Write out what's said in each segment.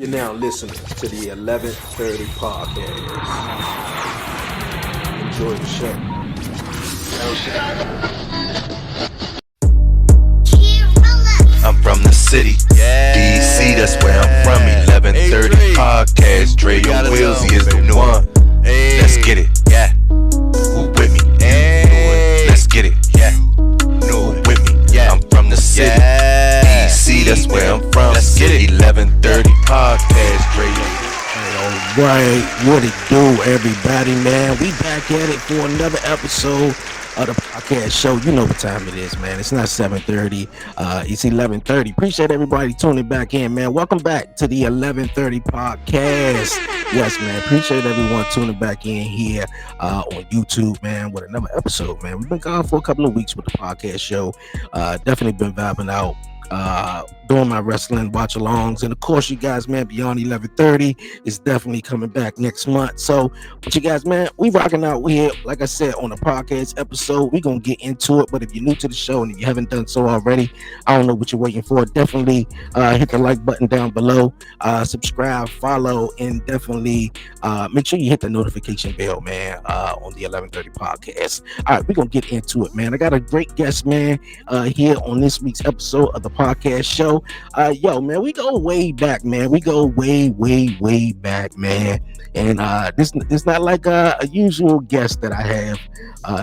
You're now listening to the 11:30 podcast. Enjoy the show. I'm from the city, DC, that's where I'm from. 11:30 podcast, Dreonwheels, he is the one. Let's get it, yeah. Who with me? Let's get it, yeah. No, with me, yeah. I'm from the city, DC, that's where I'm from. Let's get it. 11:30 podcast, Dreonwheels. Alright, what it do, everybody, man? We back at it for another episode of the podcast show. You know what time it is, man. It's not 7:30. It's 11:30. Appreciate everybody tuning back in, man. Welcome back to the 11:30 podcast. Yes, man. Appreciate everyone tuning back in here on YouTube, man, with another episode, man. We've been gone for a couple of weeks with the podcast show. Definitely been vibing out. Doing my wrestling watch alongs, and of course you guys, man, beyond 11:30 is definitely coming back next month. So but you guys, man, we rocking out here, like I said, on the podcast episode. We're gonna get into it, but if you're new to the show and if you haven't done so already, I don't know what you're waiting for. Definitely hit the like button down below, subscribe, follow, and definitely make sure you hit the notification bell, man, on the 11:30 podcast. All right, we're gonna get into it, man. I got a great guest, man, here on this week's episode of the podcast show. Yo, man, we go way back, man. We go way back, man. And this not like a usual guest that I have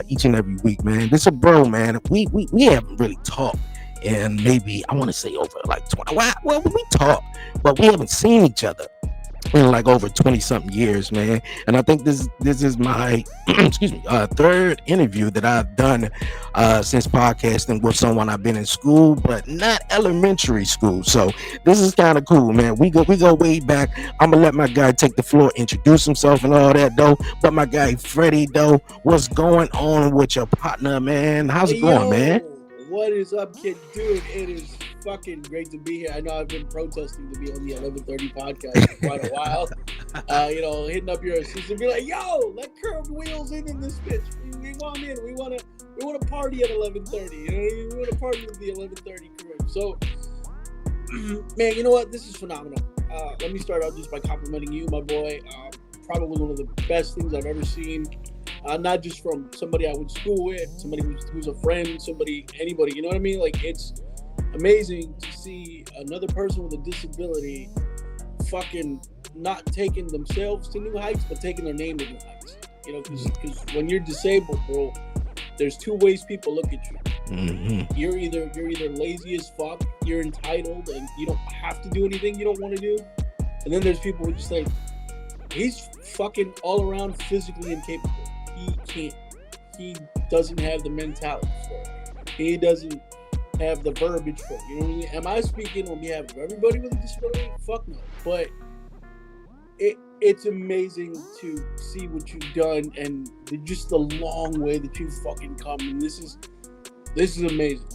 each and every week, man. This a bro, man. We haven't really talked, and maybe I want to say over like 20. Well, we talk, but we haven't seen each other in like over 20 something years, man. And I think this is my excuse me, third interview that I've done since podcasting with someone I've been in school, but not elementary school. So this is kind of cool, man. We go way back. I'm gonna let my guy take the floor, introduce himself and all that though. But my guy Freddy though, what's going on with your partner, man? How's it going, man? What is up, kid? Dude, it is fucking great to be here. I know I've been protesting to be on the 11:30 podcast for quite a while. Hitting up your assistant, be like, "Yo, let Curved Wheels in this bitch. We want in. We want to party at 11:30. You know, we want to party with the 11:30 crew." So, man, you know what? This is phenomenal. Let me start out just by complimenting you, my boy. Probably one of the best things I've ever seen. Not just from somebody I went to school with, somebody who's a friend, anybody, you know what I mean? Like, it's amazing to see another person with a disability fucking not taking themselves to new heights, but taking their name to new heights. You know, because when you're disabled, bro, there's two ways people look at you. Mm-hmm. You're either lazy as fuck, you're entitled, and you don't have to do anything you don't want to do. And then there's people who just like, he's fucking all around physically incapable. He doesn't have the mentality for it. He doesn't have the verbiage for it. You know what I mean? Am I speaking on behalf of everybody with a disability? Fuck no. But it's amazing to see what you've done and just the long way that you've fucking come. And this is amazing.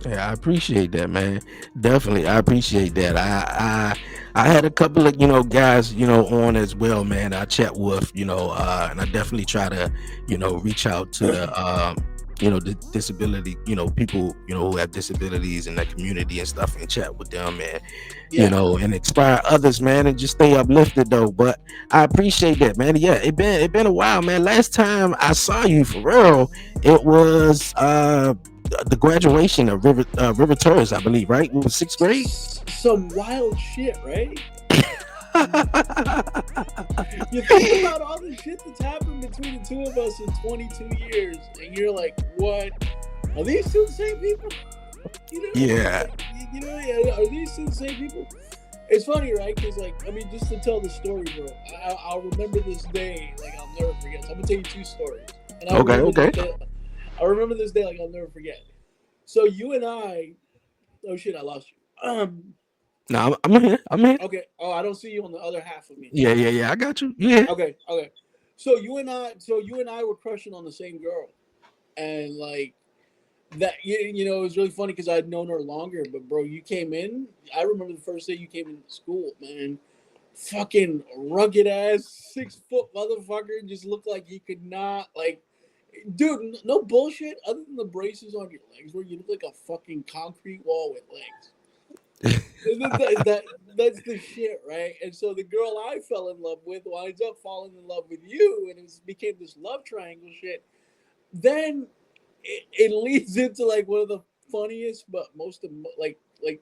Yeah, I appreciate that, man. Definitely, I appreciate that. I had a couple of guys on as well, man. I chat with and I definitely try to reach out to the disability people who have disabilities in the community and stuff, and chat with them, and and inspire others, man, and just stay uplifted though. But I appreciate that, man. Yeah, it been a while, man. Last time I saw you for real, it was the graduation of River Terrace, I believe, right? It was 6th grade. Some wild shit, right? You think about all the shit that's happened between the two of us in 22 years, and you're like, what? Are these two the same people? Yeah. Are these two the same people? It's funny, right? Because, just to tell the story, bro, I'll remember this day like I'll never forget. So I'm going to tell you two stories. And I remember this day like I'll never forget. So you and I, oh shit, I lost you. No, I'm here. Okay. Oh, I don't see you on the other half of me. Yeah. I got you. Yeah. Okay. So you and I were crushing on the same girl, and like that, it was really funny because I'd known her longer. But bro, you came in. I remember the first day you came into school, man. Fucking rugged ass 6-foot motherfucker, just looked like he could not like. Dude, no bullshit. Other than the braces on your legs, where you look like a fucking concrete wall with legs. That's the shit, right? And so the girl I fell in love with winds up falling in love with you, and it became this love triangle shit. Then it leads into like one of the funniest, but like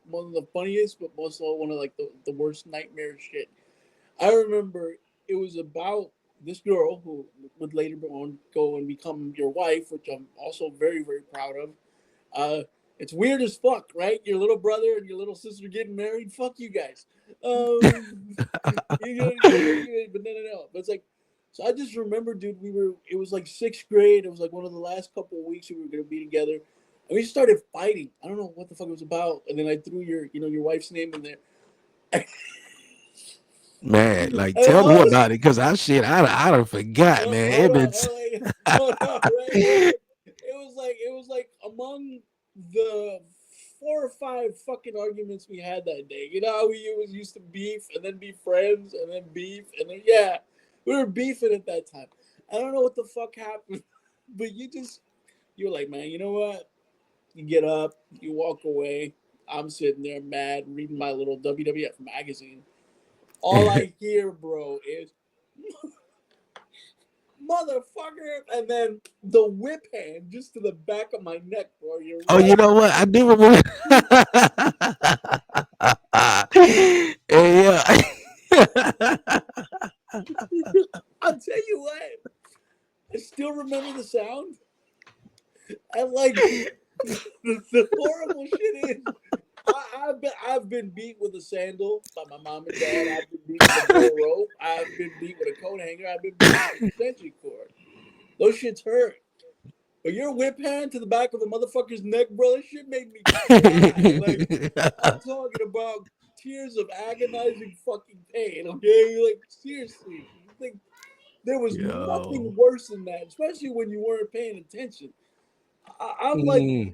one of the funniest, but also one of like the worst nightmare shit. I remember it was about this girl who would later on go and become your wife, which I'm also very very proud of. It's weird as fuck, right? Your little brother and your little sister getting married. Fuck you guys. But no. But it's like, so I just remember, dude. It was like sixth grade. It was like one of the last couple of weeks we were gonna be together, and we started fighting. I don't know what the fuck it was about, and then I threw your wife's name in there. Man, like And tell I me was about it, cause I done forgot, man. It hold been on, hold on, right? It was like among the 4 or 5 fucking arguments we had that day. You know how we was used to beef and then be friends and then beef and then yeah, we were beefing at that time. I don't know what the fuck happened, but you were like, man, you know what? You get up, you walk away. I'm sitting there mad reading my little WWF magazine. All I hear, bro, is motherfucker, and then the whip hand just to the back of my neck, bro. You're oh, you right. know what? I do remember. Yeah. I'll tell you what. I still remember the sound. And like the horrible shit is, I've been beat with a sandal by my mom and dad. I've been beat with a bull rope. I've been beat with a coat hanger. I've been beat with an extension cord. Those shits hurt. But your whip hand to the back of a motherfucker's neck, bro, that shit made me cry. Like, I'm talking about tears of agonizing fucking pain, okay? Like, seriously. Like, there was Yo. nothing worse than that, especially when you weren't paying attention. I'm like, Mm.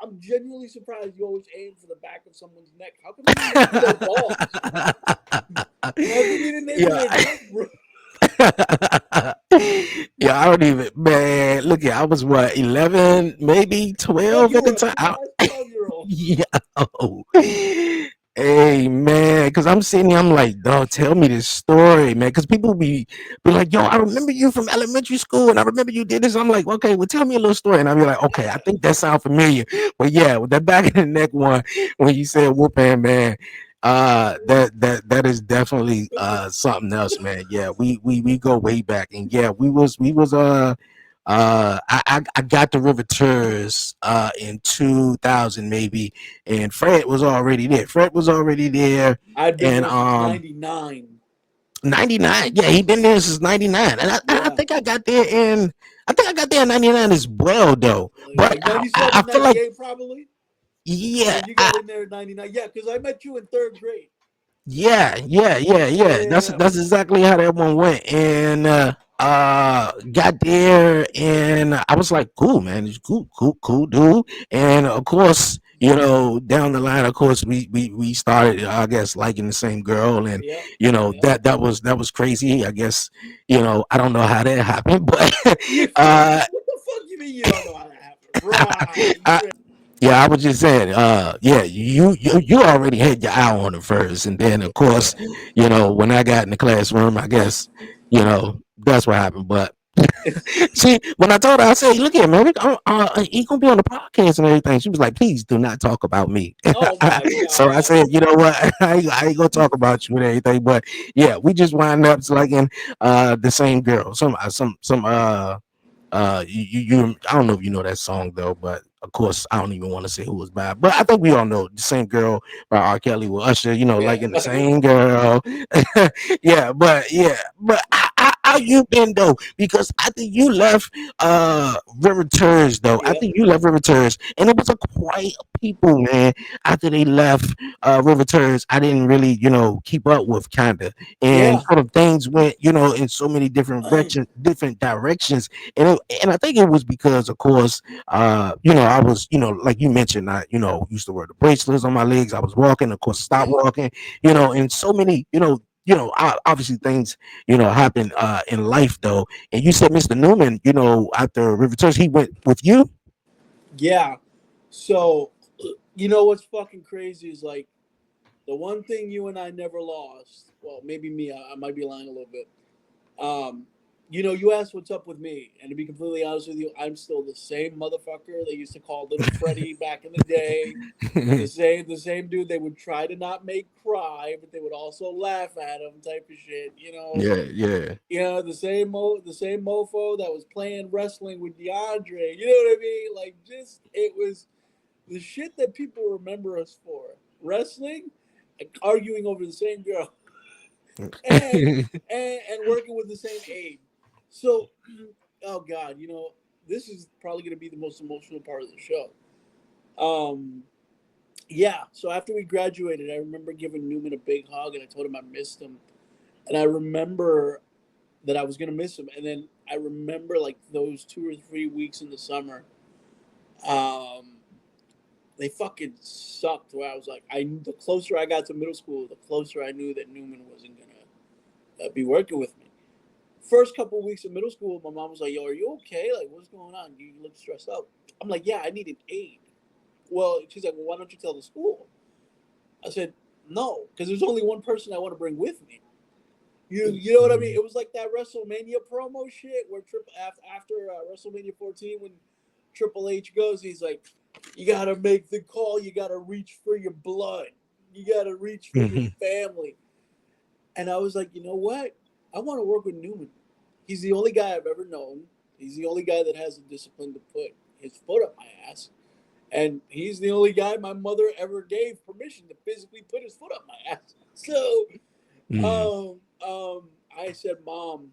I'm genuinely surprised you always aim for the back of someone's neck. How come you didn't aim for their balls? How come you didn't aim for Yeah. their neck, bro? Yeah, I don't even, man. Look at, I was what, 11, maybe Yeah, 12 you at the were a time. cool ass 12-year-old. Yeah. Hey man, because I'm sitting here, I'm like, dog, tell me this story, man. Because people be like, yo, I remember you from elementary school, and I remember you did this. I'm like, okay, well, tell me a little story, and I'll be like, okay, I think that sounds familiar. But yeah, with that back of the neck one, when you said whooping, man, that is definitely something else, man. Yeah, we go way back, and yeah, we was I got the Riveters in 2000 maybe, and Fred was already there. Fred was already there, I'd been and there since '99. 99. Yeah, he been there since 99, and I Yeah. think I got there in I think I got there in 99 as well though. But Like I 97, feel like 98 probably. And yeah, then you got in there in '99. Yeah, because I met you in third grade. yeah. Yeah, That's exactly how that one went. And got there and I was like, cool, man. It's cool, dude. And of course, down the line, of course, we started, I guess, liking the same girl, and yeah, yeah. that was crazy. I guess, I don't know how that happened, but You uh what the fuck you mean you don't know how that happened? Right. I, yeah, I was just saying, yeah, you already had your eye on it first, and then of course, when I got in the classroom, I guess, that's what happened. But see, when I told her, I said, "Look here, man, he gonna be on the podcast and everything." She was like, "Please do not talk about me." Oh my So I god. said, "You know what? I ain't gonna talk about you and everything." But yeah, we just wind up liking the same girl. I don't know if you know that song though, but of course I don't even want to say who was by. But I think we all know the same girl by R. Kelly with Usher. Yeah. Liking the same girl. But how you been though? Because I think you left River Tours though. I Yeah. think you left River Tours, and it was a quite people, man. After they left River Tours, I didn't really keep up with kinda, and Yeah. sort of things went in so many different directions, and I think it was because, of course, I was, like you mentioned, I, used to wear the bracelets on my legs. I was walking, of course, stop Yeah. walking, and so many, obviously things, happen in life though. And you said Mr. Newman, after River Touch, he went with you. Yeah. So, you know what's fucking crazy is like the one thing you and I never lost. Well, maybe me. I might be lying a little bit. Um, you asked what's up with me, and to be completely honest with you, I'm still the same motherfucker they used to call Little Freddy back in the day. The same dude they would try to not make cry, but they would also laugh at him, type of shit. Yeah, yeah. The same mofo that was playing wrestling with DeAndre. You know what I mean? Like, just it was the shit that people remember us for: wrestling, and arguing over the same girl, and and working with the same aide. So, oh god, this is probably going to be the most emotional part of the show. Um, yeah. So after we graduated, I remember giving Newman a big hug, and I told him I missed him, and I remember that I was going to miss him, and then I remember like those 2 or 3 weeks in the summer. Um, they fucking sucked. Where I was like, the closer I got to middle school, the closer I knew that Newman wasn't gonna be working with me. First couple of weeks of middle school, my mom was like, "Yo, are you okay? Like, what's going on? You look stressed out." I'm like, "Yeah, I need an aide." Well, she's like, "Well, why don't you tell the school?" I said, "No, because there's only one person I want to bring with me." You know what I mean? It was like that WrestleMania promo shit where after WrestleMania 14 when Triple H goes, he's like, "You gotta make the call. You gotta reach for your blood. You gotta reach for your family." And I was like, you know what? I want to work with Newman. He's the only guy I've ever known. He's the only guy that has the discipline to put his foot up my ass. And he's the only guy my mother ever gave permission to physically put his foot up my ass. So Mm. I said, Mom,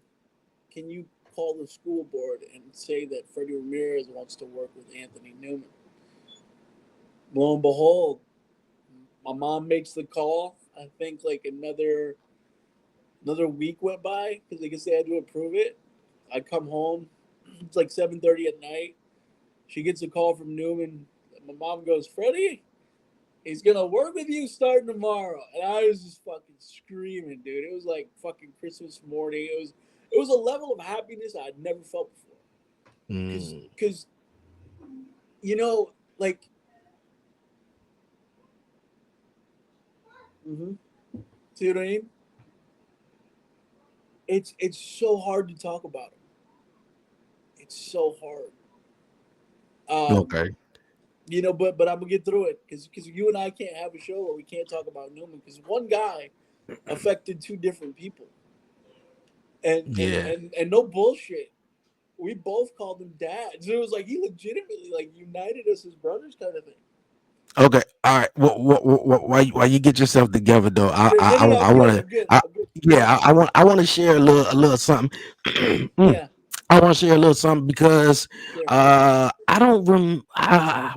can you call the school board and say that Freddy Ramirez wants to work with Anthony Newman? Lo and behold, my mom makes the call. I think like another week went by because I guess they had to approve it. I come home. It's like 7:30 at night. She gets a call from Newman. My mom goes, Freddie, he's gonna work with you starting tomorrow. And I was just fucking screaming, dude. It was like fucking Christmas morning. It was a level of happiness I'd never felt before. Cause Mm. cause you know, like mm-hmm. See what I mean? It's so hard to talk about it. It's so hard. Um, Okay. but I'm gonna get through it because you and I can't have a show where we can't talk about Newman because one guy affected two different people, and and Yeah. and and no bullshit. We both called him dad. So it was like he legitimately like united us as brothers, kind of thing. Okay. All right. While you get yourself together though, No, no, no. I I'm want good. to. I'm good. I, I'm good. yeah, I want to share a little something. Mm. Yeah, I want to share a little something because sure. I don't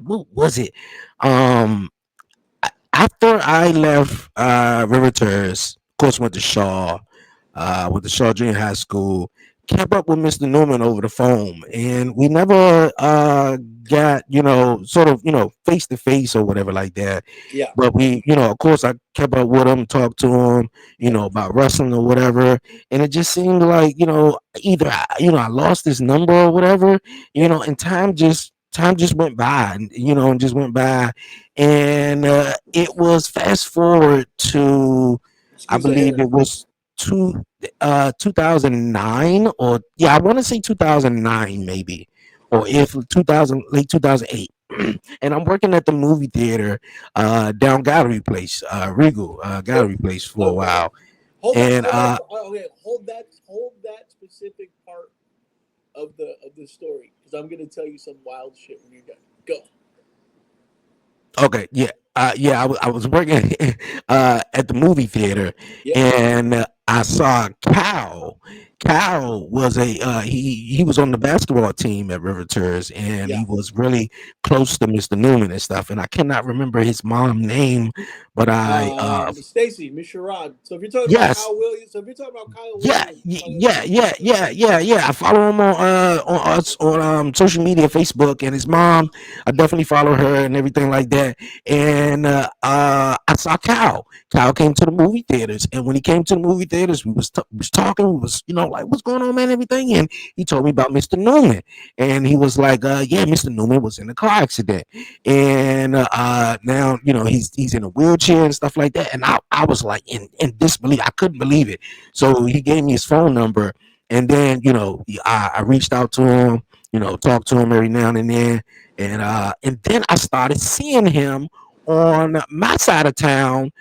what was it? Um, After I left River Terrace, of course, went to Shaw, went to Shaw Junior High School, kept up with Mr. Newman over the phone, and we never got, sort of, face to face or whatever like that. Yeah, But we, of course, I kept up with him, talked to him, yep, about wrestling or whatever, and it just seemed like, either I lost his number or whatever, yep. and time just went by, and just went by, and it was fast forward to, I Excuse the believe hair. it was two 2009, or yeah, I want to say 2009 maybe, or if 2000, late 2008. And I'm working at the movie theater down Gallery Place, Regal So, Gallery Place for a okay, while. hold that. And Hold that. Okay, hold that specific part of the story because I'm gonna tell you some wild shit when you're done. Go. Okay, yeah, yeah. I was working at the movie theater, Yep. and I saw Cal. Cal was he was on the basketball team at River Tours, and Yeah. he was really close to Mr. Newman and stuff. And I cannot remember his mom name, but Stacy, Miss Sherrod. So if you're talking about yes, Kyle Williams, so if you're talking about Kyle yeah, Williams, you're talking yeah, about yeah, yeah, yeah, yeah. I follow him on social media, Facebook, and his mom. I definitely follow her and everything like that. And I saw Cal. Cal came to the movie theaters, and when he came to the movie theaters, we was talking. We was like, what's going on, man, everything. And he told me about Mr. Newman. And he was like, yeah, Mr. Newman was in a car accident. And now, he's in a wheelchair and stuff like that. And I was like in disbelief. I couldn't believe it. So he gave me his phone number. And then, I reached out to him, talked to him every now and then. And then I started seeing him on my side of town,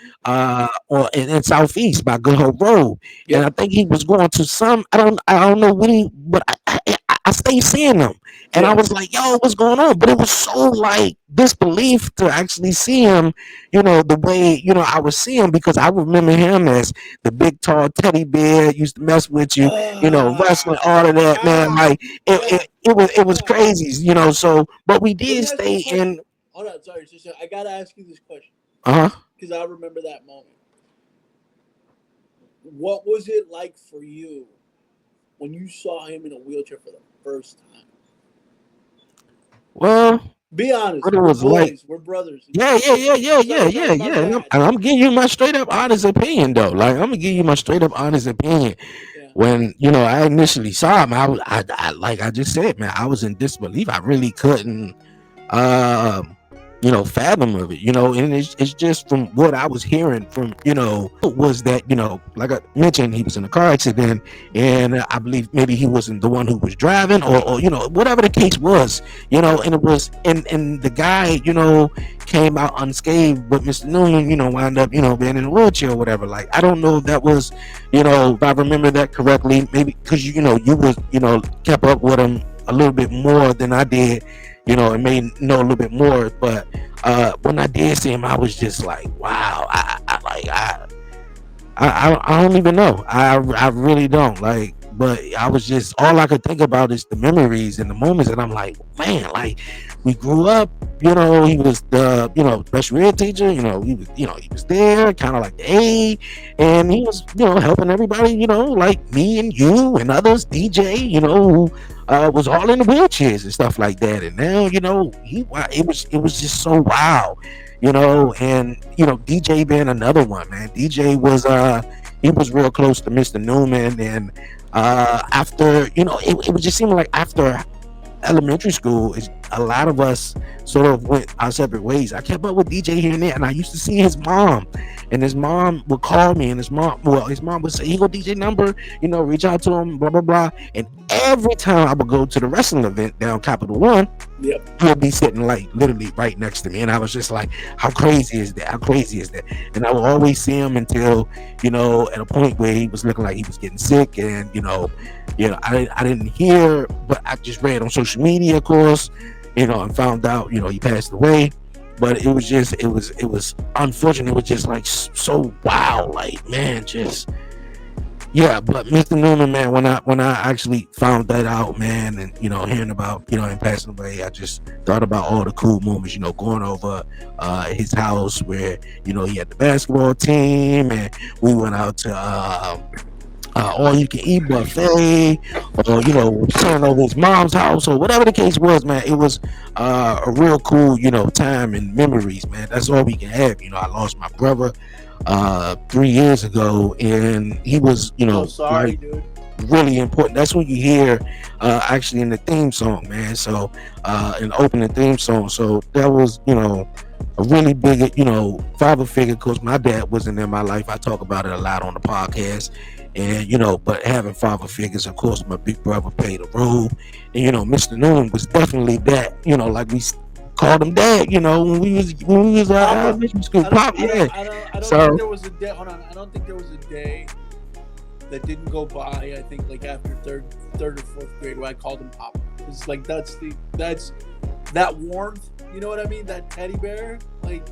or in Southeast by Good Hope Road. And I think he was going to some. I don't know when he, but I stayed seeing him, and I was like, "Yo, what's going on?" But it was so like disbelief to actually see him, the way I was seeing him, because I remember him as the big tall teddy bear used to mess with you, wrestling, all of that, man. Like it was crazy, So, but we did stay in. Hold on, sorry, sister. I gotta ask you this question. Uh-huh. Because I remember that moment. What was it like for you when you saw him in a wheelchair for the first time? Well, be honest. What it was We're boys. like. We're brothers. Yeah. And I'm giving you my straight up honest opinion, though. Like, I'm gonna give you my straight up honest opinion. Yeah. When I initially saw him, I like I just said, man, I was in disbelief. I really couldn't, fathom of it, and it's just from what I was hearing from, was that, like I mentioned, he was in a car accident, and I believe maybe he wasn't the one who was driving, or whatever the case was, and it was, and the guy, came out unscathed, but Mr. Newman, wound up, being in a wheelchair or whatever. Like, I don't know if that was, if I remember that correctly, maybe because, you was, kept up with him a little bit more than I did, and may know a little bit more. But when I did see him, I was just like, wow. I don't even know. I really don't, like. But I was just, all I could think about is the memories and the moments, and I'm like, man, like, we grew up. He was the special ed teacher. He was there, kind of like the aide, and he was helping everybody. Like me and you and others, DJ. Who was all in the wheelchairs and stuff like that. And now it was just so wow. And DJ being another one, man. DJ was he was real close to Mr. Newman, and after it was just seeming like after elementary school, a lot of us sort of went our separate ways. I kept up with DJ here and there, and I used to see his mom, and his mom would call me, and his mom would say, "Here go DJ number, reach out to him, blah blah blah." And every time I would go to the wrestling event down Capital One, he'll be sitting like literally right next to me, and I was just like, how crazy is that? How crazy is that? And I would always see him until at a point where he was looking like he was getting sick, and I didn't hear, but I just read on social media, of course, and found out he passed away. But it was unfortunate. It was just like so wow, like, man, just. Yeah, but Mr. Newman, man, when I actually found that out, man, and hearing about him passing away, I just thought about all the cool moments, going over his house where he had the basketball team, and we went out to all you can eat buffet, or turn over his mom's house, or whatever the case was, man. It was a real cool time and memories, man. That's all we can have. I lost my brother 3 years ago, and he was sorry, like, dude. really important. That's what you hear actually in the theme song, man. So in the opening theme song, so that was a really big father figure, because my dad wasn't in my life. I talk about it a lot on the podcast, and but having father figures, of course, my big brother played a role, and Mr. Newman was definitely that, like we called him dad, when we was elementary school. Pop, yeah. I don't think there was a day. Hold on, I don't think there was a day that didn't go by. I think like after third or fourth grade, where I called him Papa. It's like that's that warmth. You know what I mean? That teddy bear. Like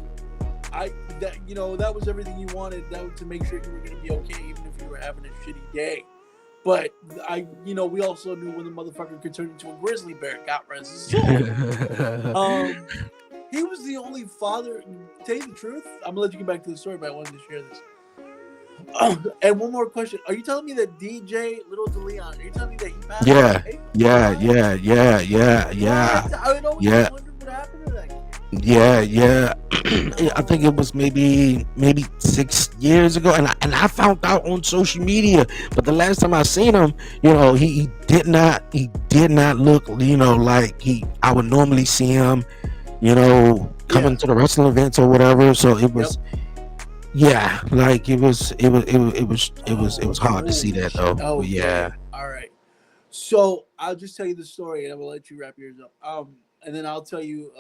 that was everything you wanted. That to make sure you were gonna be okay, even if you were having a shitty day. But we also knew when the motherfucker could turn into a grizzly bear. God rest his soul. He was the only father. To tell you the truth, I'm gonna let you get back to the story, but I wanted to share this. And one more question: are you telling me that DJ Little DeLeon? Are you telling me that he passed away? Yeah. I always wondered what happened to that kid. Yeah, yeah. I think it was maybe 6 years ago, and I found out on social media. But the last time I seen him, he did not look like he I would normally see him, Yeah. coming to the wrestling events or whatever. So it Yep. was, yeah, like it was hard to see Holy that shit. though. But yeah. Okay. All right. So I'll just tell you the story, and I will let you wrap yours up. And then I'll tell you,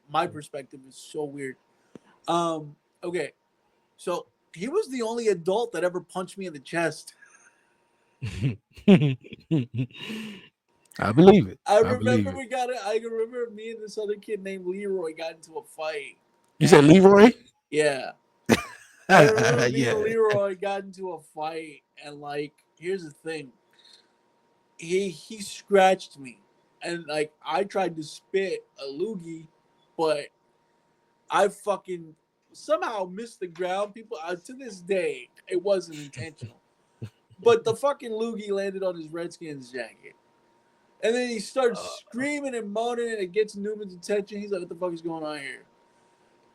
my perspective is so weird. Okay. So he was the only adult that ever punched me in the chest. I believe it. I I believe remember it. we got it. I remember me and this other kid named Leroy got into a fight, You said and Leroy? yeah, I remember me and Yeah. Leroy got into a fight, and like, here's the thing: he scratched me, and like I tried to spit a loogie, but I fucking somehow missed the ground. People, to this day, it wasn't intentional, but the fucking loogie landed on his Redskins jacket. And then he starts screaming and moaning, and it gets Newman's attention. He's like, "What the fuck is going on here?"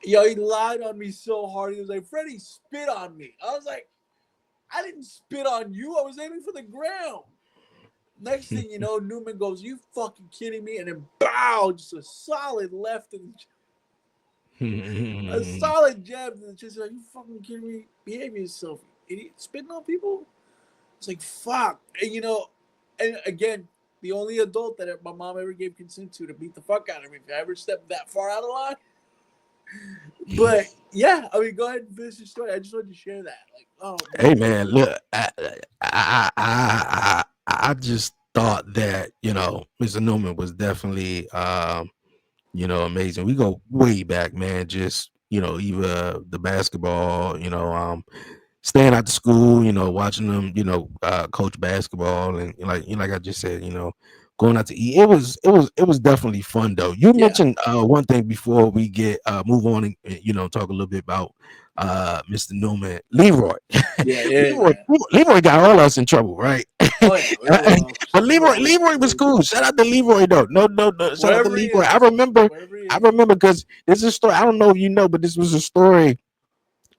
Yo, he lied on me so hard. He was like, "Freddie spit on me." I was like, "I didn't spit on you. I was aiming for the ground." Next thing you know, Newman goes, "You fucking kidding me?" And then bow, just a solid left and a solid jab to the chest. Like, "You fucking kidding me? Behave yourself, you idiot! Spitting on people." It's like fuck, and and again, the only adult that my mom ever gave consent to beat the fuck out of me if I ever stepped that far out of line. But yeah, I mean, go ahead and finish your story. I just wanted to share that. Like, oh Hey man, man, look, I just thought that Mr. Newman was definitely amazing. We go way back, man. Just either the basketball, staying out to school, watching them, coach basketball, and like I just said, going out to eat. It was definitely fun though. You yeah, mentioned one thing before we get move on and talk a little bit about Mr. Newman, Leroy. yeah, yeah, Leroy, yeah. Leroy got all us in trouble, right? Oh yeah, But bro, Leroy was cool. Shout out to Leroy though. No, no, no. Shout out to wherever he Leroy. is, wherever he I is. remember because this is a story. I don't know if you know, but this was a story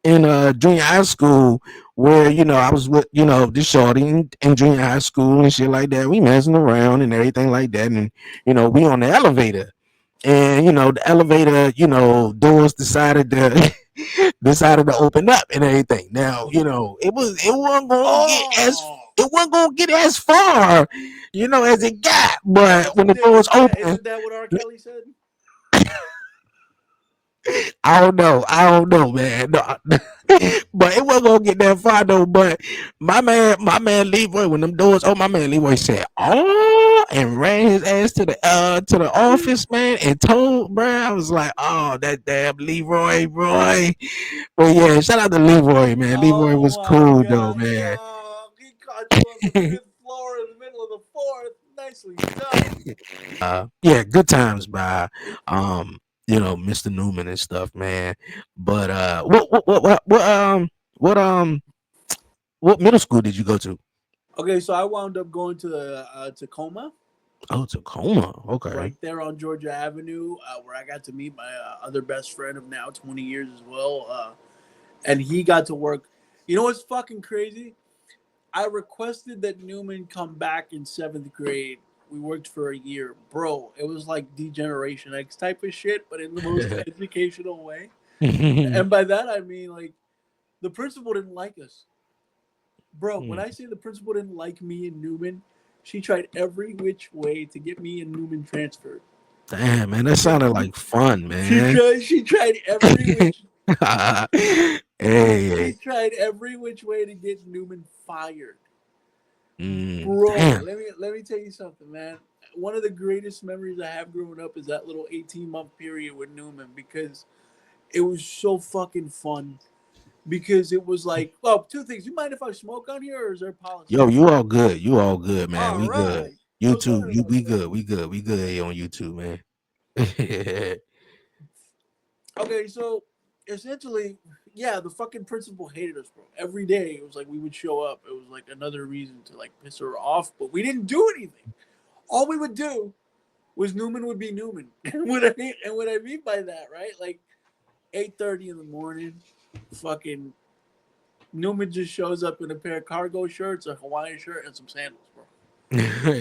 in junior high school where I was with this shorty in junior high school and shit like that. We messing around and everything like that, and we on the elevator, and the elevator doors decided to open up and everything. Now Oh, it wasn't gonna get as far as it got, but when the doors open. isn't that what R. Kelly said? I don't know, man. No, but it wasn't gonna get that far though. But my man Leroy, when them doors open, my man Leroy said, "Oh," and ran his ass to the office, man, and told, bro, I was like, "Oh, that damn Leroy, Roy." But yeah, shout out to Leroy, man. Leroy Oh was my cool though, God, man. dog! He caught you on the fifth floor in the middle of the fourth. Nicely done. Yeah, good times by Mr. Newman and stuff, man. But what middle school did you go to? Okay, so I wound up going to Tacoma, Oh, Tacoma. Okay. right there on Georgia Avenue, where I got to meet my other best friend of now 20 years as well. And he got to work. You know what's fucking crazy? I requested that Newman come back in seventh grade. We worked for a year, bro. It was like Degeneration X type of shit, but in the most educational way. And by that I mean like the principal didn't like us, bro. When I say the principal didn't like me and Newman, she tried every which way to get me and Newman transferred. Damn, man, that sounded like fun, She man. tried. She tried every which. Hey, She tried every which way to get Newman fired. Bro, damn. let me tell you something, man. One of the greatest memories I have growing up is that little 18-month period with Newman because it was so fucking fun. Because it was like, well, two things. You mind if I smoke on here, or is there policy? Yo, you all good. You all good, man. All We good. right. I was YouTube, wondering about we that. good. We good. We good here on YouTube, man. Okay, so essentially, yeah, the fucking principal hated us, bro. Every day it was like we would show up. It was like another reason to like piss her off, but we didn't do anything. All we would do was Newman would be Newman. And what I mean by that, right? Like 8:30 in the morning, fucking Newman just shows up in a pair of cargo shirts, a Hawaiian shirt, and some sandals, bro.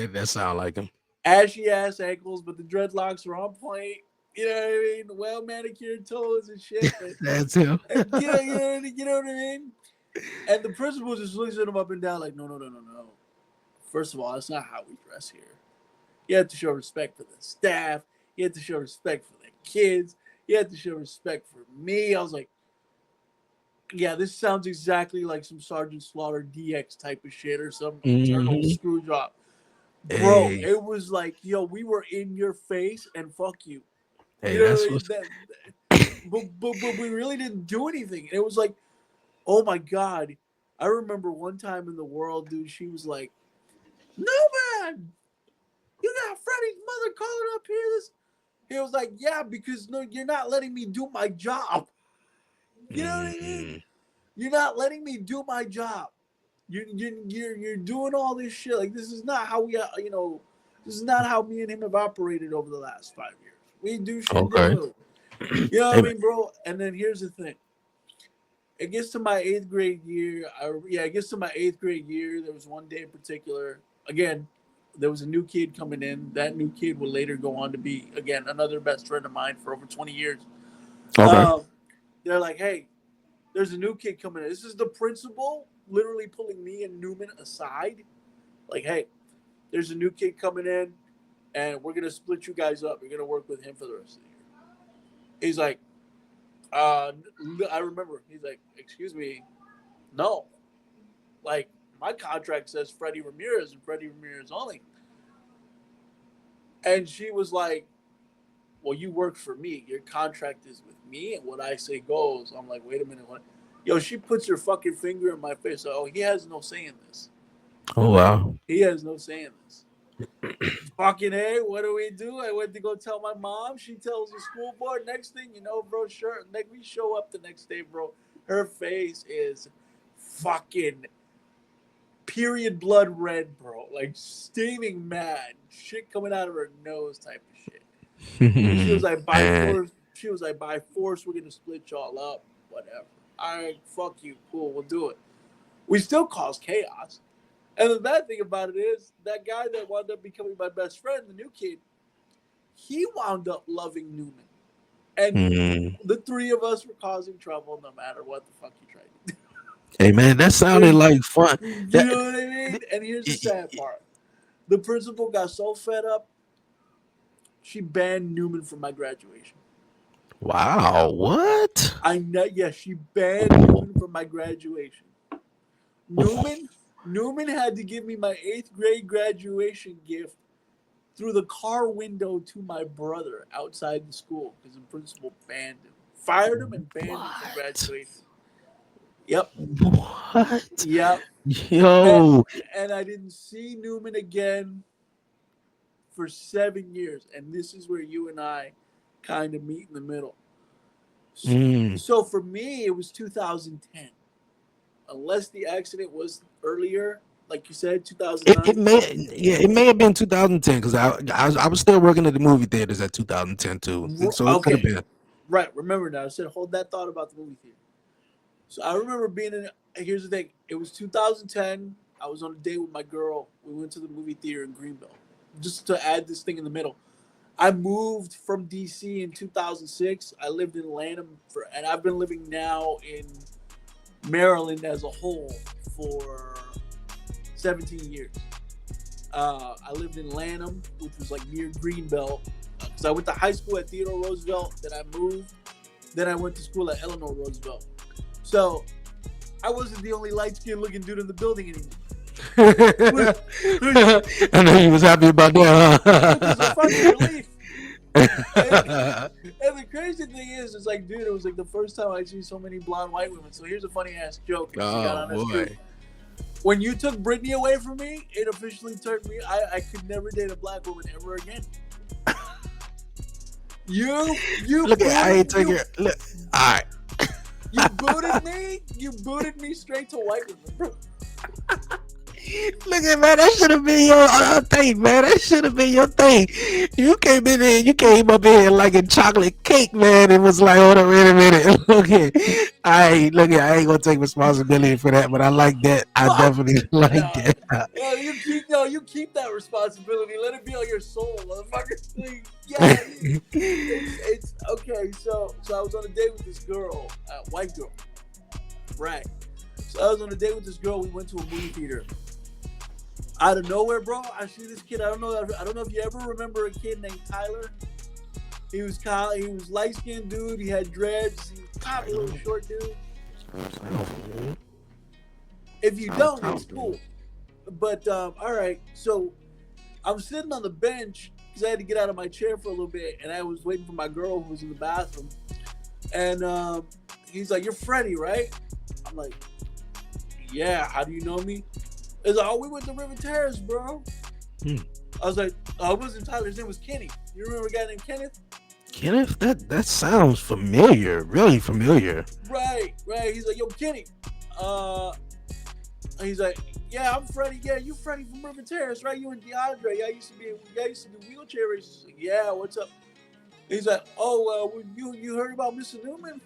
That sound like him. Ashy ass ankles, but the dreadlocks are on point. You know what I mean? Well manicured toes and shit. But That's him. you know what I mean? And the principal just looks at him up and down like, no, no, no, no, no. First of all, that's not how we dress here. You have to show respect for the staff. You have to show respect for the kids. You have to show respect for me. I was like, yeah, this sounds exactly like some Sergeant Slaughter DX type of shit or some eternal screw job. Bro, Hey, it was like, yo, we were in your face and fuck you. hey, You know that's what what's. I mean? But we really didn't do anything. It was like, oh my God. I remember one time in the world, dude, she was like, no, man, you got Freddy's mother calling up here. He was like, yeah, because no, you're not letting me do my job. You know what I mean? You're not letting me do my job. You're doing all this shit. Like, this is not how this is not how me and him have operated over the last 5 years. We do shit Okay. differently. You know what Hey, I mean, bro? And then here's the thing. It gets to my eighth grade year. It gets to my eighth grade year. There was one day in particular. Again, there was a new kid coming in. That new kid would later go on to be, again, another best friend of mine for over 20 years. okay. They're like, hey, there's a new kid coming in. This is the principal literally pulling me and Newman aside. Like, hey, there's a new kid coming in, and we're going to split you guys up. You're going to work with him for the rest of the year. He's like, I remember. He's like, excuse me, no. Like, my contract says Freddy Ramirez and Freddy Ramirez only. And she was like, well, you work for me. Your contract is with me, and what I say goes. I'm like, wait a minute, what? Yo, she puts her fucking finger in my face. Oh, he has no say in this. Oh wow. He has no say in this. Fucking hey, what do we do? I went to go tell my mom. She tells the school board. Next thing you know, bro, sure. Like, we show up the next day, bro. Her face is fucking period blood red, bro. Like, steaming mad. Shit coming out of her nose type of shit. She was like, by Man. force. She was like, by force, we're gonna split y'all up. Whatever. All right, fuck you. Cool, we'll do it. We still cause chaos. And the bad thing about it is that guy that wound up becoming my best friend, the new kid, he wound up loving Newman. And the three of us were causing trouble no matter what the fuck you tried to do. Hey man, that sounded like fun. You That, know what I mean? And here's the sad part. The principal got so fed up, she banned Newman from my graduation. wow, what? I know, yeah, she banned Newman from my graduation. Newman had to give me my 8th grade graduation gift through the car window to my brother outside the school because the principal banned him, fired him, and banned him from graduation. Yep. What? Yep. Yo. And I didn't see Newman again for 7 years, and this is where you and I kind of meet in the middle. So for me, it was 2010. Unless the accident was earlier, like you said, 2009. It may have been 2010 because I was still working at the movie theaters at 2010 too. So it could have been. Right. Remember now, I said hold that thought about the movie theater. So I remember being in. Here's the thing. It was 2010. I was on a date with my girl. We went to the movie theater in Greenbelt. Just to add this thing in the middle, I moved from DC in 2006. I lived in Lanham and I've been living now in Maryland as a whole for 17 years. I lived in Lanham, which was like near Greenbelt, because I went to high school at Theodore Roosevelt. Then I moved. Then I went to school at Eleanor Roosevelt. So I wasn't the only light-skinned looking dude in the building anymore. I know he was happy about that, huh? Which is a fucking relief. And the crazy thing is, it's like, dude, it was like the first time I see so many blonde white women. So here's a funny ass joke. Oh boy! When you took Brittany away from me, it officially turned me. I could never date a black woman ever again. You look at I ain't taking. Look, all right. You booted me. You booted me straight to white women, bro. Look at man, that should have been your thing, man. That should have been your thing. You came in there, you came up in here like a chocolate cake, man. It was like, hold on, wait a minute. I ain't gonna take responsibility for that, but I like that. I Fuck definitely like no. that. You keep that responsibility. Let it be on your soul, motherfucker. Like, yeah, it's okay. So I was on a date with this girl, white girl, right? So I was on a date with this girl. We went to a movie theater. Out of nowhere, bro, I see this kid. I don't know if you ever remember a kid named Tyler. He was light skinned dude. He had dreads. He was kind of a little short dude. If you don't, it's cool. But all right. So I'm sitting on the bench because I had to get out of my chair for a little bit, and I was waiting for my girl who was in the bathroom. And he's like, "You're Freddy, right?" I'm like, "Yeah." How do you know me? He's like, "Oh, we went to River Terrace, bro." I was like, "Oh, it wasn't Tyler. His name was Kenny. You remember a guy named Kenneth?" Kenneth, that sounds familiar, really familiar. Right. He's like, "Yo, Kenny." He's like, "Yeah, I'm Freddy. Yeah, you Freddy from River Terrace, right? You and DeAndre. I used to do wheelchair races." Like, "Yeah, what's up?" He's like, "Oh, you heard about Mr. Newman?"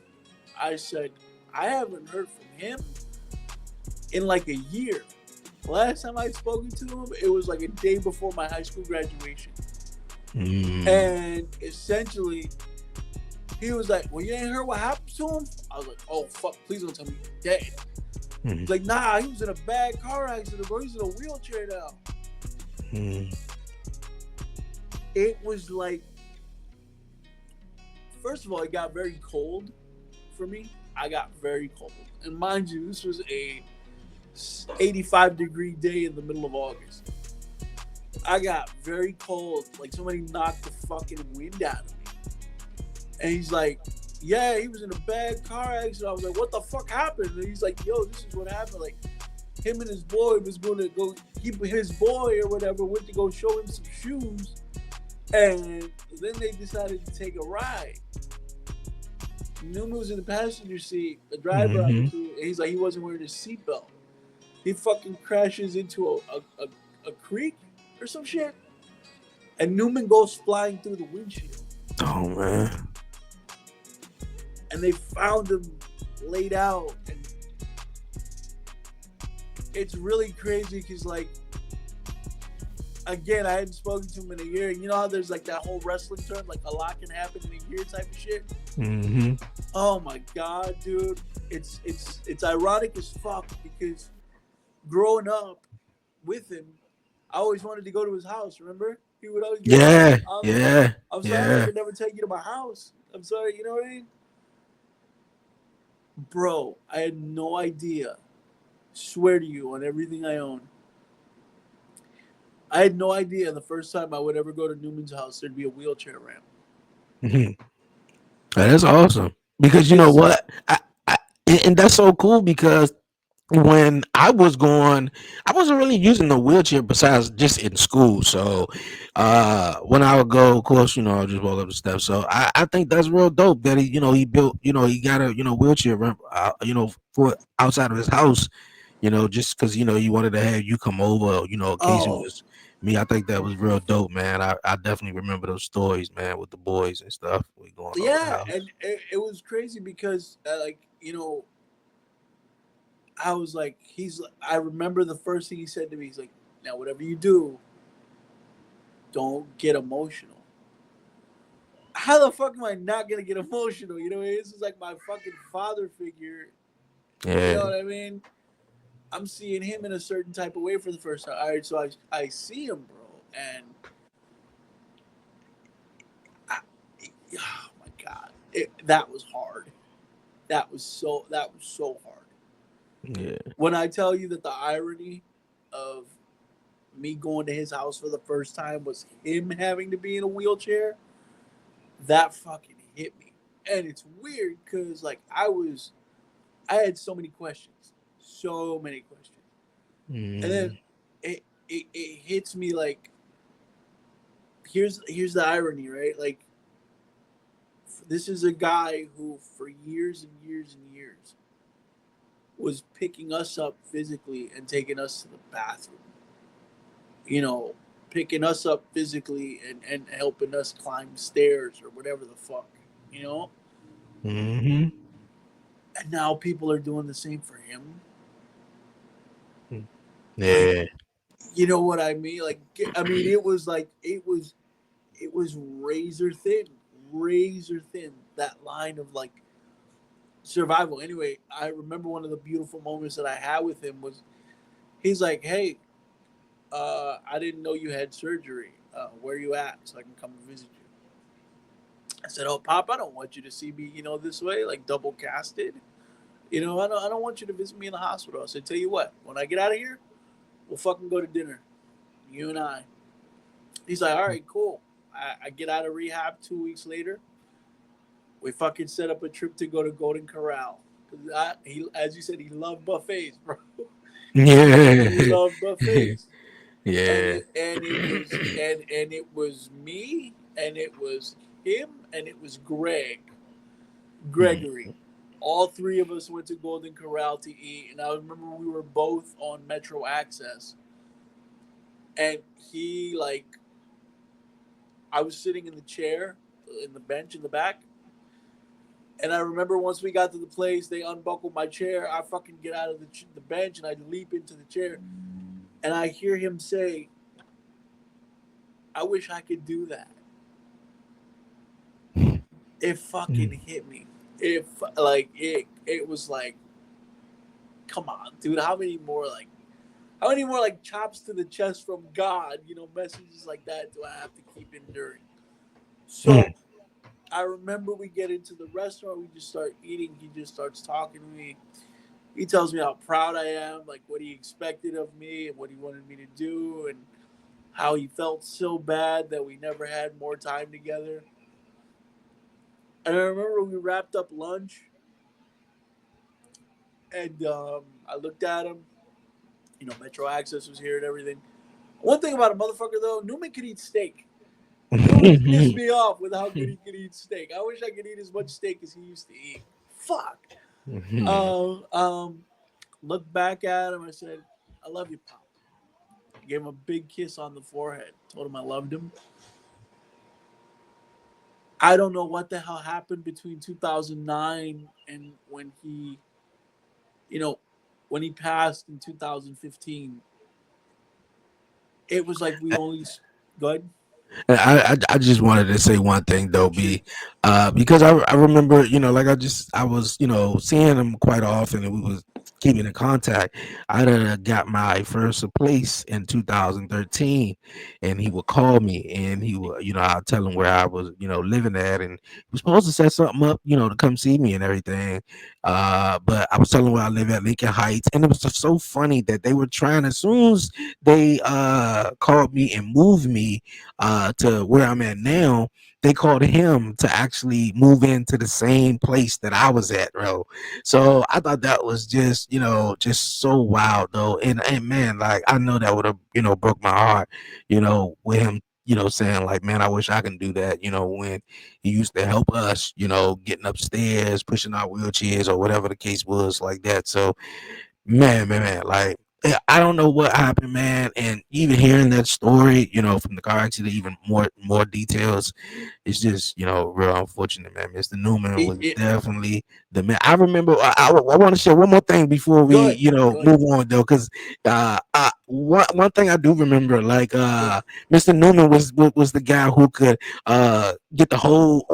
I said, "I haven't heard from him in like a year. Last time I'd spoken to him, it was like a day before my high school graduation." And essentially, he was like, "Well, you ain't heard what happened to him?" I was like, "Oh, fuck, please don't tell me he's dead." He's like, "Nah, he was in a bad car accident, bro. He's in a wheelchair now." It was like, first of all, it got very cold for me. I got very cold. And mind you, this was a 85-degree day in the middle of August. I got very cold, like somebody knocked the fucking wind out of me. And he's like, "Yeah, he was in a bad car accident." I was like, "What the fuck happened?" And he's like, "Yo, this is what happened. Like, him and his boy was going to go, his boy or whatever went to go show him some shoes. And then they decided to take a ride. Newman was in the passenger seat, the driver, and he's like, he wasn't wearing his seatbelt. He fucking crashes into a creek or some shit, and Newman goes flying through the windshield. Oh man! And they found him laid out, and it's really crazy because, like, again, I hadn't spoken to him in a year. You know how there's like that whole wrestling term, like a lot can happen in a year type of shit. Oh my god, dude! It's ironic as fuck because growing up with him, I always wanted to go to his house. Remember? He would always get I'm sorry I could never take you to my house. I'm sorry, you know what I mean? Bro, I had no idea. Swear to you on everything I own. I had no idea the first time I would ever go to Newman's house there'd be a wheelchair ramp. That is awesome because you know what, and that's so cool because when I was going, I wasn't really using the wheelchair besides just in school. So when I would go, of course, I would just walk up the steps. So I think that's real dope that he built, he got a, wheelchair ramp, for outside of his house, just because, he wanted to have you come over, in case it was me. I think that was real dope, man. I definitely remember those stories, man, with the boys and stuff going over the Yeah, house. and it was crazy because, I was like, I remember the first thing he said to me. He's like, "Now, whatever you do, don't get emotional." How the fuck am I not gonna get emotional? You know, this is like my fucking father figure. You know what I mean? I'm seeing him in a certain type of way for the first time. All right, so I see him, bro, and oh my god, that was hard. That was so hard. Yeah. When I tell you that the irony of me going to his house for the first time was him having to be in a wheelchair, that fucking hit me. And it's weird because like I had so many questions. And then it hits me like here's the irony, right? Like this is a guy who for years and years and years was picking us up physically and taking us to the bathroom. You know, picking us up physically and helping us climb stairs or whatever the fuck. You know, Mm-hmm. and now people are doing the same for him. Like, Yeah. you know what I mean? Like, I mean, it was like it was razor thin. That line of like survival. Anyway, I remember one of the beautiful moments that I had with him was he's like, "Hey, I didn't know you had surgery. Where you at so I can come and visit you?" I said, "Oh, Pop, I don't want you to see me, this way, like double casted. I don't want you to visit me in the hospital." I said, "Tell you what, when I get out of here, we'll fucking go to dinner, you and I." He's like, "All right, cool." I get out of rehab 2 weeks later. We fucking set up a trip to go to Golden Corral. As you said, he loved buffets, bro. He Yeah. loved buffets, and Yeah. it was me, and it was him, and it was Gregory. All three of us went to Golden Corral to eat, and I remember we were both on Metro Access, and he like I was sitting in the chair, in the bench in the back, and I remember once we got to the place, they unbuckled my chair. I fucking get out of the bench and I leap into the chair, and I hear him say, "I wish I could do that." It fucking hit me. It was like, come on, dude. How many more like chops to the chest from God, messages like that do I have to keep enduring? So I remember we get into the restaurant, we just start eating. He just starts talking to me. He tells me how proud I am, like what he expected of me and what he wanted me to do, and how he felt so bad that we never had more time together. And I remember we wrapped up lunch, and I looked at him. Metro Access was here and everything. One thing about a motherfucker though, Newman could eat steak. Newman pissed me off with how good he could eat steak. I wish I could eat as much steak as he used to eat. Fuck. Um, um, Looked back at him. I said, "I love you, Pop." Gave him a big kiss on the forehead. Told him I loved him. I don't know what the hell happened between 2009 and you know, when he passed in 2015. It was like we only. Go ahead. I just wanted to say one thing though, Shoot. B, because I remember, like I was, seeing him quite often, and we was keeping in contact. I done got my first place in 2013, and he would call me, and he would, I'll tell him where I was, living at, and he was supposed to set something up, to come see me and everything. But I was telling him where I live at Lincoln Heights, and it was just so funny that they were trying, as soon as they called me and moved me to where I'm at now, they called him to actually move into the same place that I was at, bro. So I thought that was just, just so wild though. And man, like I know that would have, broke my heart, with him, saying like, man, I wish I can do that, when he used to help us, getting upstairs, pushing our wheelchairs or whatever the case was like that. So man, like I don't know what happened, man. And even hearing that story, from the car accident, even more details, it's just, real unfortunate, man. Mr. Newman It, was it, definitely the man. I remember. I want to share one more thing before we, Good. Good. move on though, because one thing I do remember, like Good. Mr. Newman was the guy who could get the whole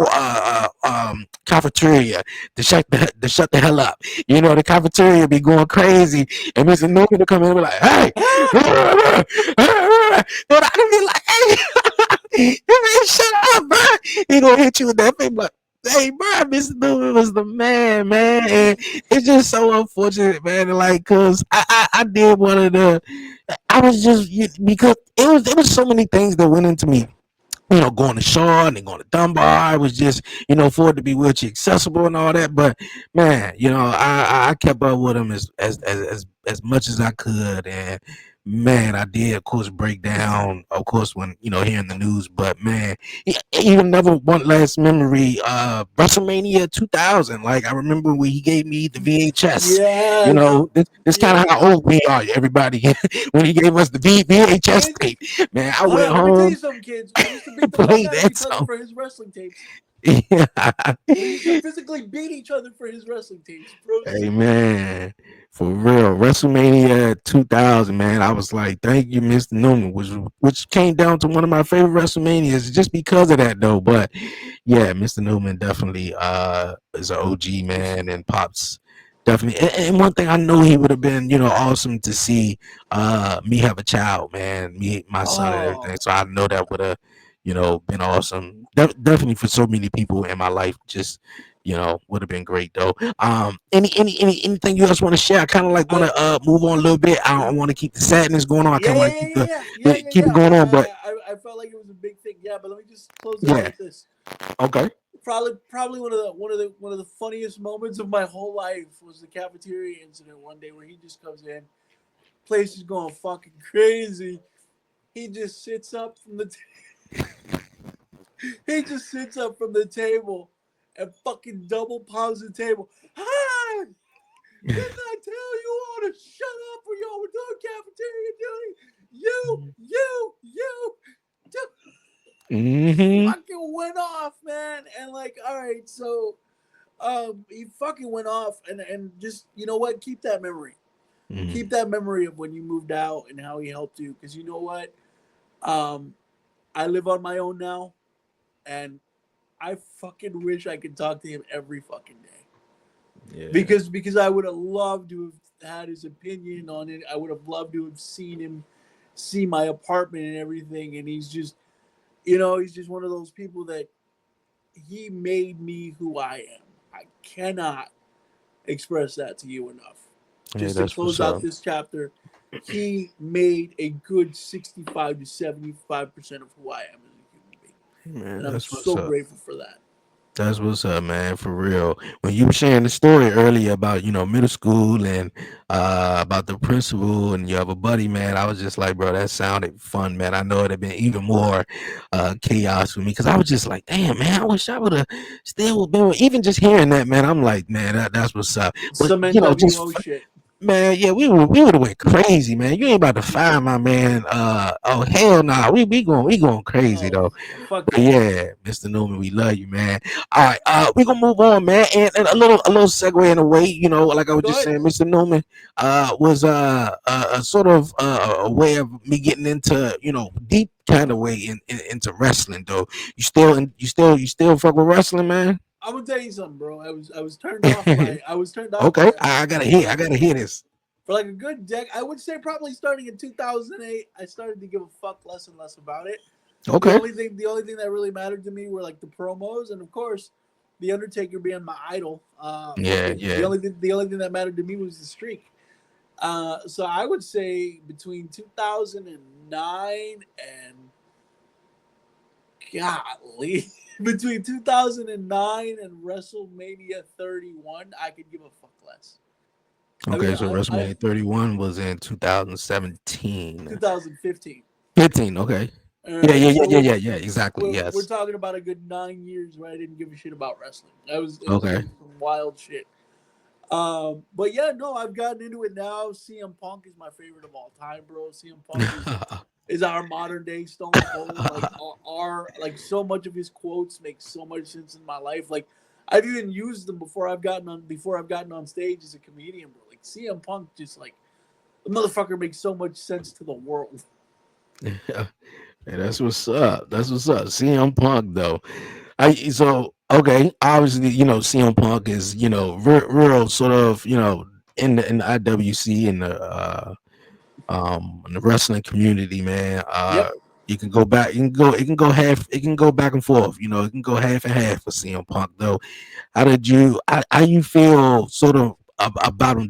cafeteria to shut the hell up. The cafeteria be going crazy, and Mr. Newman to come in and be like, "Hey," and I can be like, "Hey." Man, shut up, bro. He gonna hit you with that thing, but hey, bro, Mr. Newman was the man, and it's just so unfortunate, man. Like, cause I did one of the, I was just because it was so many things that went into me. Going to Shaw and then going to Dunbar. It was just, for it to be wheelchair accessible and all that. But man, I kept up with him as much as I could, and Man, I did, of course, break down, of course, when hearing the news. But man, even another one last memory, WrestleMania 2000. Like I remember when he gave me the VHS. Yes. This kind of Yes. how old we are, everybody. When he gave us the VHS Kids, tape, man, I hold went on. Let me tell you home, something, kids. We used to beat the fuck played out of that each other song. for his wrestling tapes. Yeah. We used to physically beat each other for his wrestling tapes. Hey Proceed. man, for real, WrestleMania 2000, man. I was like, thank you, Mr. Newman, which came down to one of my favorite WrestleManias just because of that, though. But yeah, Mr. Newman definitely is an OG, man, and Pops definitely. And one thing I know he would have been, awesome to see me have a child, man, me, my son, and everything. Oh, So I know that would have, been awesome. Definitely for so many people in my life, just would have been great though. Anything you guys want to share? I kind of like want I to move on a little bit. I don't want to keep the sadness going on. I yeah kind of yeah want to yeah keep yeah yeah yeah keep it yeah. going on, but I felt like it was a big thing. Yeah, but let me just close it out yeah, with this. okay. Probably one of the funniest moments of my whole life was the cafeteria incident one day where he just comes in, place is going fucking crazy. He just sits up from the he just sits up from the table and fucking double pounds the table. Hi! Didn't I tell you all to shut up when y'all were doing cafeteria duty? You, Hmm. fucking went off, man. And like, all right, so he fucking went off and just you know what? Keep that memory. Keep Hmm. that memory of when you moved out and how he helped you. Because you know what? Um, I live on my own now, and I fucking wish I could talk to him every fucking day. Yeah. Because I would have loved to have had his opinion on it. I would have loved to have seen him see my apartment and everything. And he's just one of those people that he made me who I am. I cannot express that to you enough. Yeah, Just to that's what's close out up. this chapter, he made a good 65 to 75% of who I am as a human being. Man, And I'm that's what's so up. grateful for that. That's what's up, man, for real. When you were sharing the story earlier about, middle school and about the principal and you have a buddy, man, I was just like, bro, that sounded fun, man. I know it'd have been even more chaos for me because I was just like, damn, man, I wish I would have still been even just hearing that, man. I'm like, man, that's what's up. But Some NWO just shit. man, yeah, we would have went crazy, man. You ain't about to fire my man. Oh hell nah, we going crazy Oh, though. fuck But yeah. yeah, Mr. Newman, we love you, man. All right, we gonna move on, man. And a little segue in a way, like I was Go just ahead. saying, Mr. Newman, was a sort of a way of me getting into, deep kind of way into wrestling though. You still fuck with wrestling, man? I'm gonna tell you something, bro. I was turned off by I was turned off Okay, by I gotta for hear, I like gotta hear this. for like a good decade. I would say probably starting in 2008, I started to give a fuck less and less about it. The Okay. only thing, the only thing that really mattered to me were like the promos, and of course, the Undertaker being my idol. Yeah, Fucking yeah. the only thing that mattered to me was the streak. So I would say between 2009 and golly, between 2009 and WrestleMania 31, I could give a fuck less. I mean, Okay, so I WrestleMania 31 was in 2017. 2015. 15, okay. All Yeah, right, yeah, yeah, so yeah, yeah, yeah, exactly. we're Yes. talking about a good 9 years where I didn't give a shit about wrestling. It Okay. was some wild shit. But yeah, no, I've gotten into it now. CM Punk is my favorite of all time, bro. CM Punk is our modern day Stone Cold. Like our like so much of his quotes make so much sense in my life. Like I've even used them before I've gotten on stage as a comedian, bro. Like CM Punk just like the motherfucker makes so much sense to the world. Yeah, that's what's up. That's what's up. CM Punk though. Okay, obviously, CM Punk is, real sort of, in the IWC and the wrestling community, man. Yep. You can go back, it can go back and forth, it can go half and half for CM Punk though. How you feel sort of about him?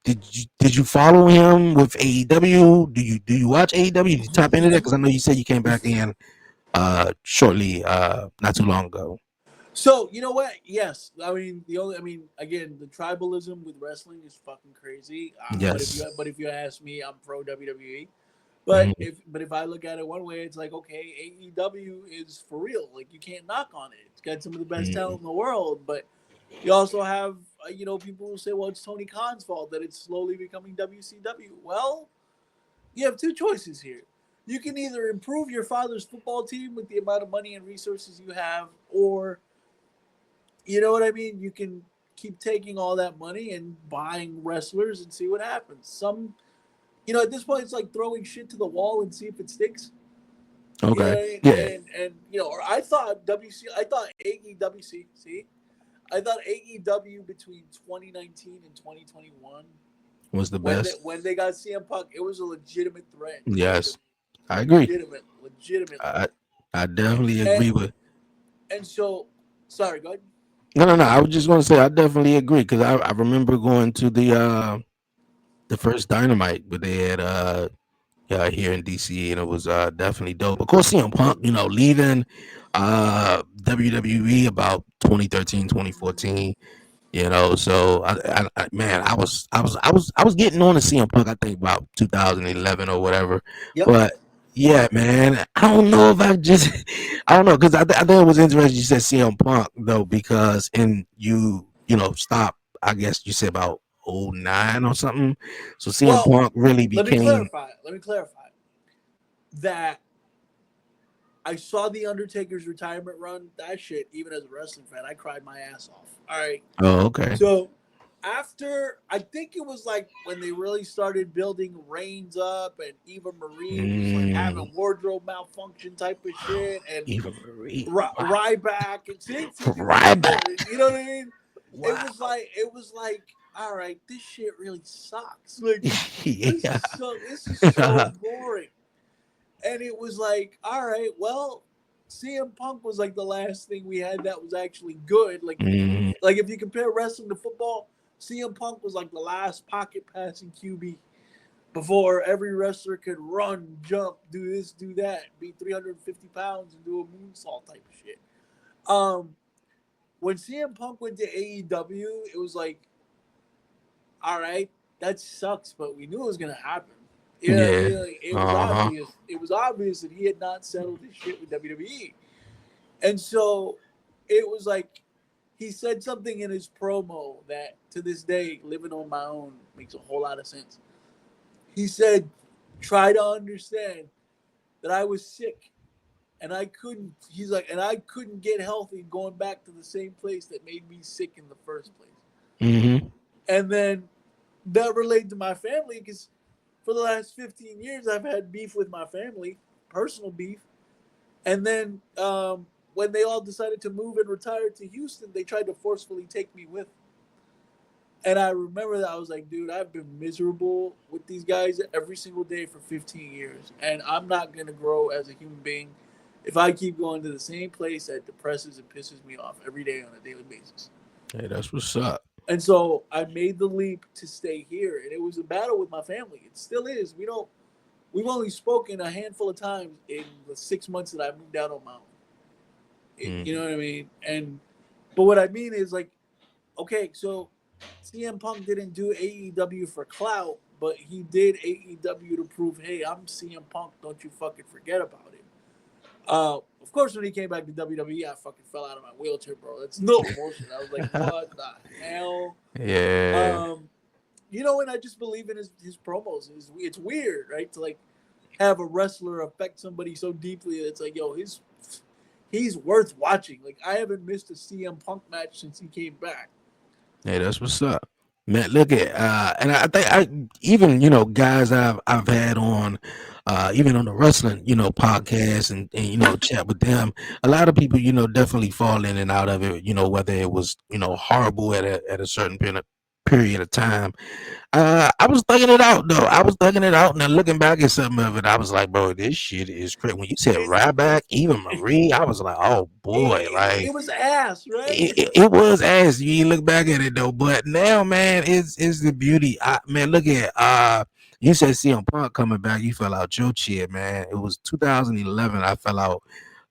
Did you follow him with AEW? Do you watch AEW? Did you tap into that? Because I know you said you came back in shortly, not too long ago. So you know what? Yes, I mean again, the tribalism with wrestling is fucking crazy. Yes. But if you ask me, I'm pro WWE. Mhm. But if I look at it one way, it's like okay, AEW is for real. Like you can't knock on it. It's got some of the best Mhm. talent in the world, but you also have people who say, well, it's Tony Khan's fault that it's slowly becoming WCW. Well, you have two choices here. You can either improve your father's football team with the amount of money and resources you have, or you know what I mean? You can keep taking all that money and buying wrestlers and see what happens. At this point, it's like throwing shit to the wall and see if it sticks. You know Okay. what I mean? Yeah. Or I thought I thought AEWC, see, I thought AEW between 2019 and 2021, Was the when best. they got CM Punk, it was a legitimate threat to Yes. I WWE. agree. Legitimately. I I definitely And agree with. and so, sorry, go ahead. No, no, no. I was just going to say I definitely agree because I remember going to the first Dynamite, but they had here in DC, and it was definitely dope. Of course, CM Punk, leaving WWE about 2013, 2014. So man, I was getting on to CM Punk. I think about 2011 or whatever. Yep. But yeah, man, I don't know if I just I don't know because I think it was interesting you said CM Punk though because stop. I guess you said about '09 or something. So CM Well, Punk really let me became. clarify. That I saw the Undertaker's retirement run. That shit, even as a wrestling fan, I cried my ass off. All right. Oh, okay. So after, I think it was like when they really started building Reigns up, and Eva Marie was like Mm, having wardrobe malfunction type of shit, and Eva Marie. Wow. Ryback, and see, Right back. you know what I mean? Wow. It was like, all right, this shit really sucks. Like Yeah. this is so boring. And it was like, all right, well, CM Punk was like the last thing we had that was actually good. Mm, Like if you compare wrestling to football, CM Punk was like the last pocket passing QB before every wrestler could run, jump, do this, do that, be 350 pounds and do a moonsault type of shit. Um, when CM Punk went to AEW, it was like, all right, that sucks, but we knew it was gonna happen. You know what I yeah. mean? Like, it was Uh-huh. obvious. It was obvious that he had not settled his shit with WWE, and so it was like he said something in his promo that to this day, living on my own makes a whole lot of sense. He said, "Try to understand that I was sick and I couldn't." He's like, "And I couldn't get healthy going back to the same place that made me sick in the first place." Mm-hmm. And then that related to my family because for the last 15 years I've had beef with my family, personal beef. And then when they all decided to move and retire to Houston, they tried to forcefully take me with them. And I remember that I was like, dude, I've been miserable with these guys every single day for 15 years. And I'm not going to grow as a human being if I keep going to the same place that depresses and pisses me off every day on a daily basis. Hey, that's what's up. And so I made the leap to stay here. And it was a battle with my family. It still is. We've only spoken a handful of times in the 6 months that I moved out on my own. You know Mm. what I mean? But what I mean is like, okay, so CM Punk didn't do AEW for clout, but he did AEW to prove, hey, I'm CM Punk. Don't you fucking forget about it. Of course, when he came back to WWE, I fucking fell out of my wheelchair, bro. That's no bullshit. I was like, what the hell? Yeah. Um, and I just believe in his promos. It's weird, right? To like have a wrestler affect somebody so deeply that it's like, yo, he's worth watching. Like I haven't missed a CM Punk match since he came back. Hey, that's what's up. Man, look at and I think I even guys I've had on even on the wrestling podcast and chat with them. A lot of people definitely fall in and out of it. Whether it was horrible at a certain period of time. I was thugging it out though. I was thugging it out, and then looking back at some of it, I was like, "Bro, this shit is crazy." When you said It, Ryback, even Marie, I was like, "Oh boy!" it Like was ass, right? it was ass. You look back at it though, but now, man, it's the beauty. Man, look at you said CM Punk coming back. You fell out your chair, man. It was 2011. I fell out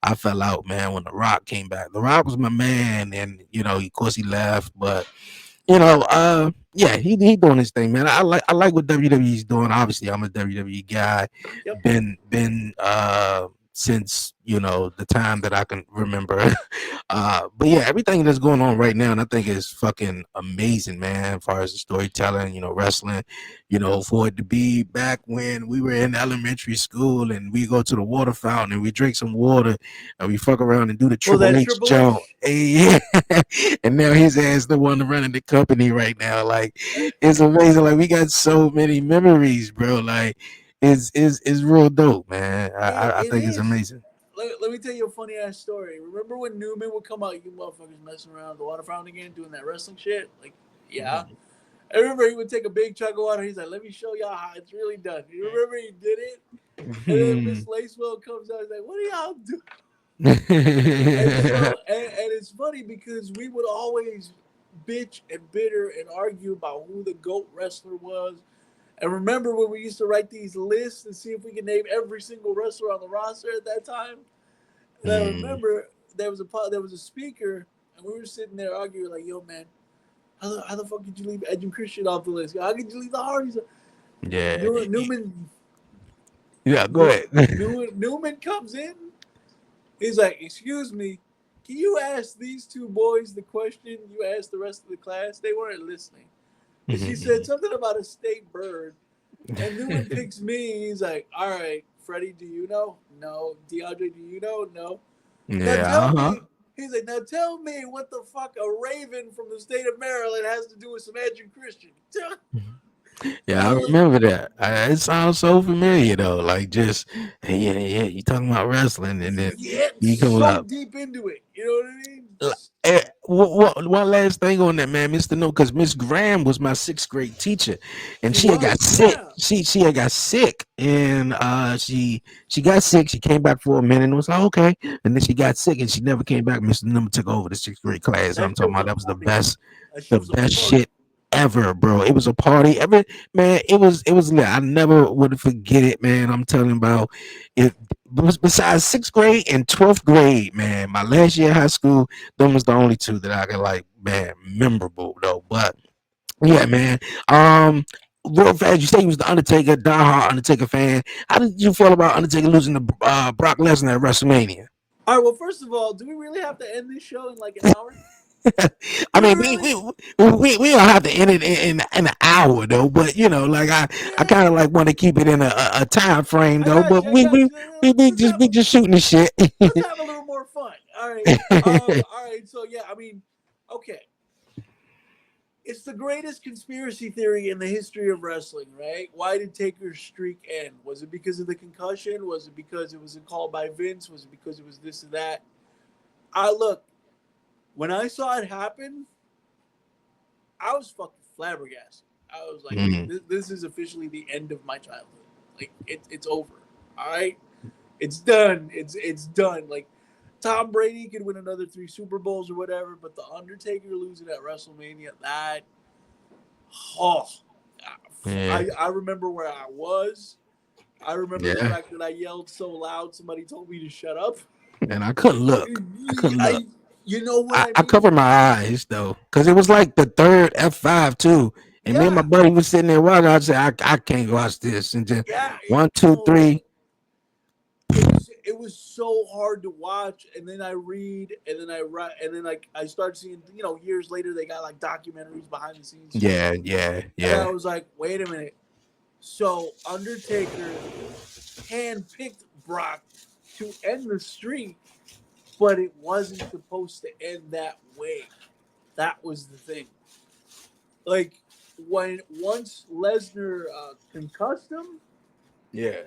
I fell out, man, when The Rock came back. The Rock was my man, and of course he left, but yeah, he doing his thing, man. I like what WWE's doing. Obviously, I'm a WWE guy. Yep. Been since the time that I can remember. But yeah, everything that's going on right now, and I think is fucking amazing, man. As far as the storytelling, wrestling, for it to be back when we were in elementary school and we go to the water fountain and we drink some water and we fuck around and do the Well, Triple that H Triple jump. H. Hey, yeah. And now his ass the one running the company right now. Like it's amazing. Like we got so many memories, bro. Like it's real dope, man. I It think it's is. amazing. Let me tell you a funny ass story. Remember when Newman would come out, you motherfuckers messing around the water fountain again, doing that wrestling shit? Like, yeah. Mhm. I remember he would take a big chug of water. He's like, "Let me show y'all how it's really done." You remember he did it, and then Miss Lacewell comes out. He's like, "What are y'all doing?" And it's funny because we would always bitch and bitter and argue about who the GOAT wrestler was. And remember when we used to write these lists and see if we could name every single wrestler on the roster at that time? And I Mm, remember there was a speaker, and we were sitting there arguing like, "Yo, man, how the fuck did you leave Edge and Christian off the list? How could you leave the Hardys?" yeah. Newman Yeah, go ahead. Newman comes in. He's like, "Excuse me, can you ask these two boys the question you asked the rest of the class? They weren't listening." And she said something about a state bird. And Newman picks me. He's like, "All right, Freddie, do you know? No. DeAndre, do you know? No. Now Yeah, tell uh-huh. me." He's like, "Now tell me what the fuck a raven from the state of Maryland has to do with some Edge and Christian." Yeah, I remember that. It sounds so familiar though. Like just, hey, yeah, yeah, you talking about wrestling, and then Yeah, you coming so up. deep into it. You know what I mean? One last thing on that, man, Mister No, because Miss Graham was my sixth grade teacher, and She she had got was, sick. yeah. She had got sick, and she got sick. She came back for a minute and was like, okay, and then she got sick, and she never came back. Mister Number took over the sixth grade class, and That I'm shit talking was about a that was party. That shit the was a best party. shit ever, bro. It was a party. Man, it was lit. I never would forget it, man. I'm telling about it. Besides sixth grade and 12th grade, man, my last year of high school, them was the only two that I could like, man, memorable though. But yeah, man. Um, Real fast, you say you was the Undertaker, diehard Undertaker fan. How did you feel about Undertaker losing to Brock Lesnar at WrestleMania? All right, well, first of all, do we really have to end this show in like an hour? I Do we mean, we really? we, we don't have to end it in an hour though, but like I Yeah, kind of like want to keep it in a time frame I though. got But you. I got you. we just shooting the shit. Let's have a little more fun. All right. All right. So yeah, I mean, okay. It's the greatest conspiracy theory in the history of wrestling, right? Why did Taker's streak end? Was it because of the concussion? Was it because it was a call by Vince? Was it because it was this and that? I look, when I saw it happen, I was fucking flabbergasted. I was like, Mm, this is officially the end of my childhood. Like it's over. All right, it's done. It's done. Like Tom Brady could win another 3 Super Bowls or whatever, but the Undertaker losing at WrestleMania, that oh, yeah, I remember where I was. I remember the yeah. fact that I yelled so loud somebody told me to shut up. And I couldn't look. I couldn't look. I you know what I I mean? covered my eyes though, because it was like the third F5 too. And me and my Yeah, buddy was sitting there watching. I said, I can't watch this. And then yeah. one, two, three. It was so hard to watch, and then I read, and then I write, and then like I start seeing, years later they got like documentaries behind the scenes shit, Yeah, yeah, and I yeah, was like, wait a minute. So Undertaker handpicked Brock to end the streak, but it wasn't supposed to end that way. That was the thing. Like when once Lesnar concussed him, yeah.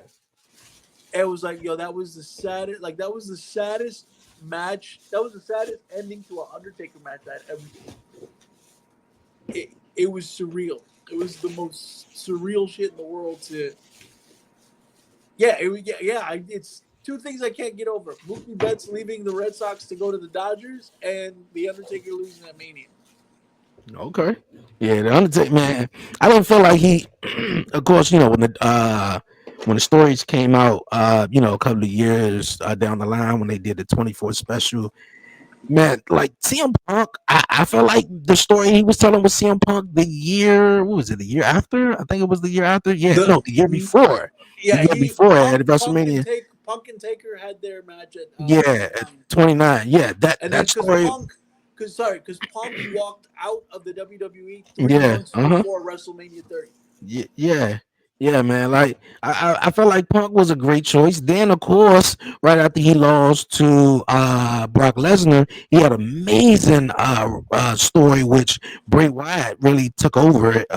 it was like, yo, that was the saddest. Like that was the saddest match. That was the saddest ending to an Undertaker match I'd ever seen. It was surreal. It was the most surreal shit in the world. It's two things I can't get over: Mookie Betts leaving the Red Sox to go to the Dodgers, and the Undertaker losing at Mania. Okay. Yeah, the Undertaker, man. I didn't feel like he. Of course, when the when the stories came out, a couple of years down the line when they did the 24 special, man, like CM Punk, I felt like the story he was telling with CM Punk the year, what was it, the year after? I think it was the year after. Yeah, The no, the year before. The yeah, year he before at WrestleMania. Punk and Taker had their match at Yeah, at 29, 29. Yeah, that and then that story. because Punk walked out of the WWE 3 Yeah, months before WrestleMania 30. Yeah, yeah, man. Like I felt like Punk was a great choice. Then, of course, right after he lost to Brock Lesnar, he had an amazing story, which Bray Wyatt really took over it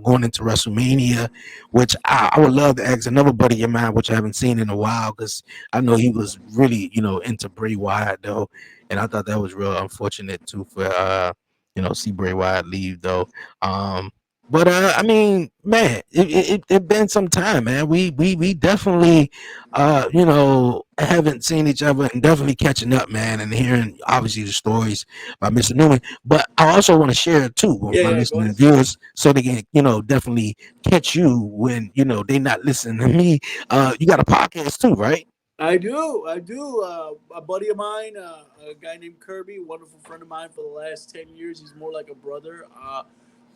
going into WrestleMania. Which I would love to ask another buddy of mine, which I haven't seen in a while, because I know he was really into Bray Wyatt though, and I thought that was real unfortunate too for see Bray Wyatt leave though. Um, but I mean, man, it been some time, man. We definitely haven't seen each other and definitely catching up, man, and hearing obviously the stories by Mr. Newman. But I also want to share it too with Yeah, my yeah, go listening ahead. viewers so they can, definitely catch you when, they not listening to me. You got a podcast too, right? I do. I do. A buddy of mine, a guy named Kirby, wonderful friend of mine for the last 10 years. He's more like a brother.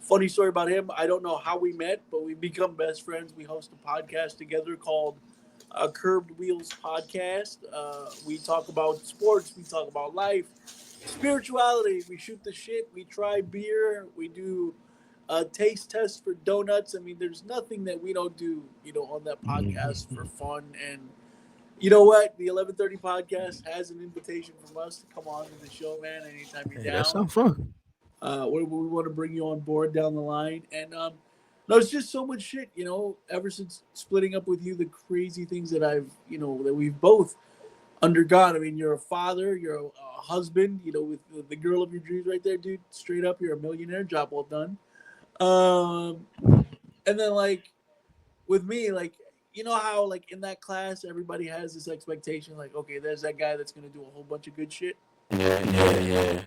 Funny story about him. I don't know how we met, but we've become best friends. We host a podcast together called Curbed Wheels Podcast. We talk about sports, we talk about life, spirituality. We shoot the shit. We try beer. We do taste tests for donuts. I mean, there's nothing that we don't do, on that podcast for Mhm. fun. And you know what? The 11:30 podcast has an invitation from us to come on to the show, man. Anytime you're Hey, that down, sounds fun. we want to bring you on board down the line. And no, it's just so much shit, ever since splitting up with you, the crazy things that that we've both undergone. I mean, you're a father, you're a husband, with the girl of your dreams right there, dude. Straight up, you're a millionaire. Job well done. Um, and then like with me, like how like in that class everybody has this expectation, like okay, there's that guy that's gonna do a whole bunch of good shit. Yeah, yeah, yeah.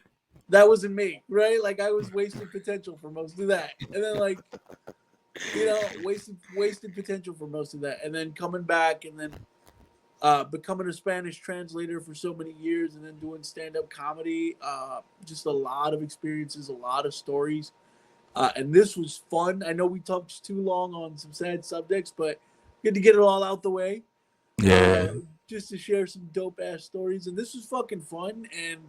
That wasn't me, right? Like I was wasted potential for most of that, and then like wasted potential for most of that, and then coming back, and then becoming a Spanish translator for so many years, and then doing stand up comedy. Just a lot of experiences, a lot of stories. And this was fun. I know we talked too long on some sad subjects, but good to get it all out the way. Uh, Yeah. just to share some dope ass stories. And this was fucking fun. And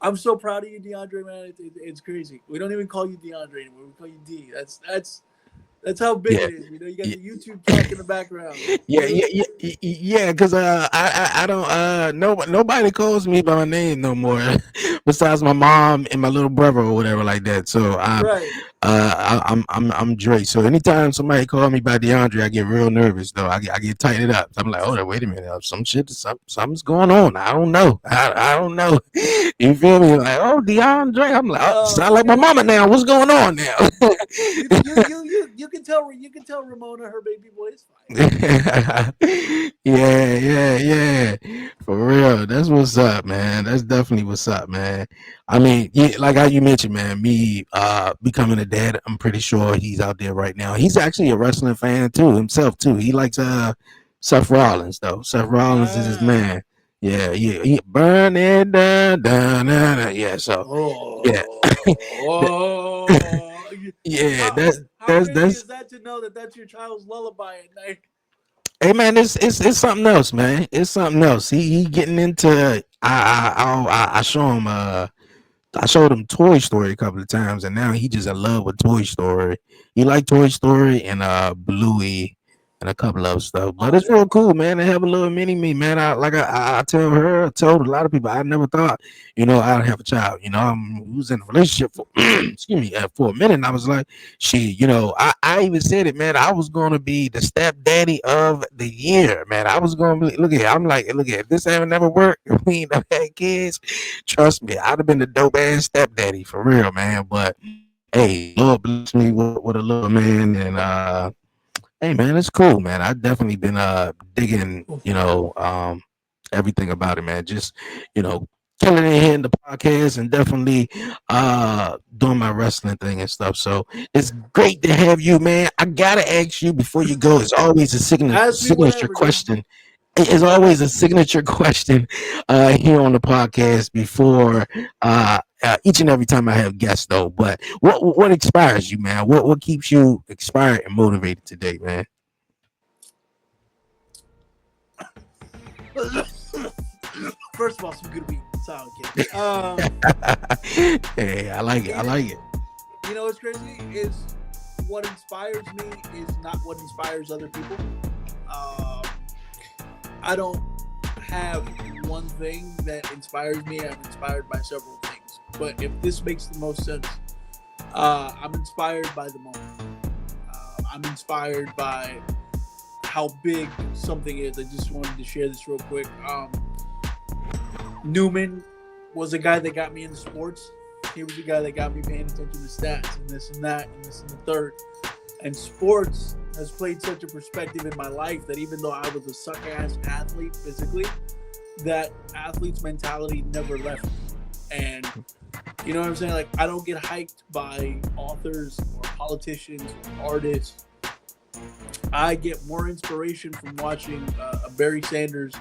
I'm so proud of you, DeAndre, man. It's crazy. We don't even call you DeAndre anymore. We call you D. That's how big Yeah. it is. You got the YouTube track in the background. Yeah, yeah, yeah, yeah. Because I don't nobody calls me by my name no more, besides my mom and my little brother or whatever like that. So Right. I'm Dre. So anytime somebody call me by DeAndre, I get real nervous though. I get tightened up. I'm like, hold on, wait a minute, something's going on. I don't know. I don't know. You feel me? Like, oh, DeAndre. I'm like, oh, sound like my Yeah. mama now. What's going on now? You can tell Ramona her baby boy is fine. Yeah, yeah, yeah. For real. That's what's up, man. That's definitely what's up, man. I mean, yeah, like how you mentioned, man, me becoming a dad, I'm pretty sure he's out there right now. He's actually a wrestling fan too, himself too. He likes Seth Rollins though. Seth Rollins is his Ah. man. Yeah, yeah. He burn it down, down, down, down. Yeah, so yeah. Oh. Yeah, how how crazy that's is that to know that that's your child's lullaby at night? hey man, it's something else, man. It's something else. He getting into I show him I showed him Toy Story a couple of times, and now he just in love with Toy Story. He like Toy Story and Bluey and a couple of stuff. But Oh, it's there real you go. cool, man. To have a little mini me, man. I tell her, I told a lot of people, I never thought, I'd have a child. I was in a relationship for excuse me for a minute, and I was like, I even said it, man. I was gonna be the stepdaddy of the year, man. I was gonna be look at. I'm like, look at if this ain't never worked. If we ain't never had kids. Trust me, I'd have been the dope ass stepdaddy for real, man. But hey, the Lord blessed me with a little man, and hey, man, it's cool, man. I've definitely been digging, everything about it, man. Just you know, killing it here in the podcast and definitely doing my wrestling thing and stuff. So it's great to have you, man. I gotta ask you before you go. It's always a Ask me signature whatever, dude. question. It's always a signature question here on the podcast before each and every time I have guests, though. But what inspires you, man? What keeps you inspired and motivated today, man? First of all, some good weed. Solid kid. Hey, I like it. I like it. You know what's crazy is what inspires me is not what inspires other people. Um, I don't have one thing that inspires me. I'm inspired by several things. But if this makes the most sense, I'm inspired by the moment. I'm inspired by how big something is. I just wanted to share this real quick. Newman was a guy that got me into sports. He was the guy that got me paying attention to stats and this and that and this and the third. And sports has played such a perspective in my life that even though I was a suck-ass athlete physically, that athlete's mentality never left me. And you know what I'm saying? Like, I don't get hyped by authors or politicians or artists. I get more inspiration from watching a Barry Sanders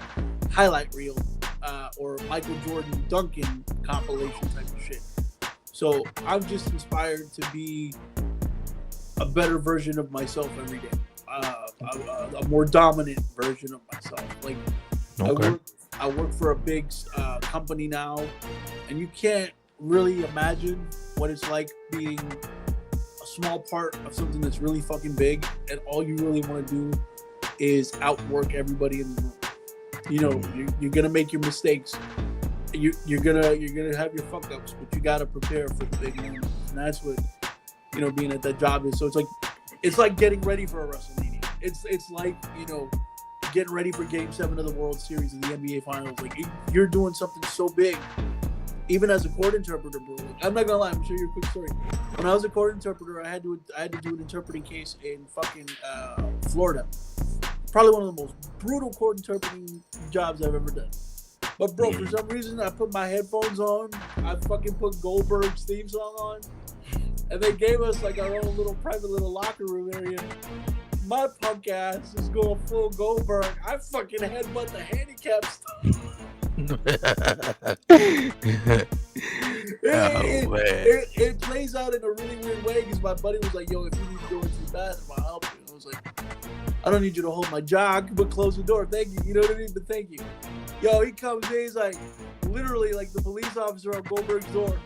highlight reel or Michael Jordan Duncan compilation type of shit. So I'm just inspired to be a better version of myself every day, a more dominant version of myself. Like Okay. I work for a big company now, and you can't really imagine what it's like being a small part of something that's really fucking big, and all you really want to do is outwork everybody in the room. You know, you're gonna make your mistakes. You're gonna have your fuck ups, but you gotta prepare for the big moments, and that's what being at that job is. So it's like getting ready for a WrestleMania. It's like getting ready for Game 7 of the World Series of the NBA Finals. Like you're doing something so big. Even as a court interpreter, bro. Like, I'm not gonna lie. I'm gonna show you a quick story. When I was a court interpreter, I had to do an interpreting case in fucking Florida. Probably one of the most brutal court interpreting jobs I've ever done. But bro, for some reason, I put my headphones on. I fucking put Goldberg's theme song on, and they gave us like our own little private little locker room area. My punk ass is going full Goldberg. I fucking headbutt the handicap stuff. It plays out in a really weird way because my buddy was like, "Yo, if you need to go into the bathroom, I'll help you." I was like, "I don't need you to hold my jog, but close the door. Thank you." You know what I mean? But thank you. Yo, he comes in, he's like, literally like the police officer on Goldberg's door.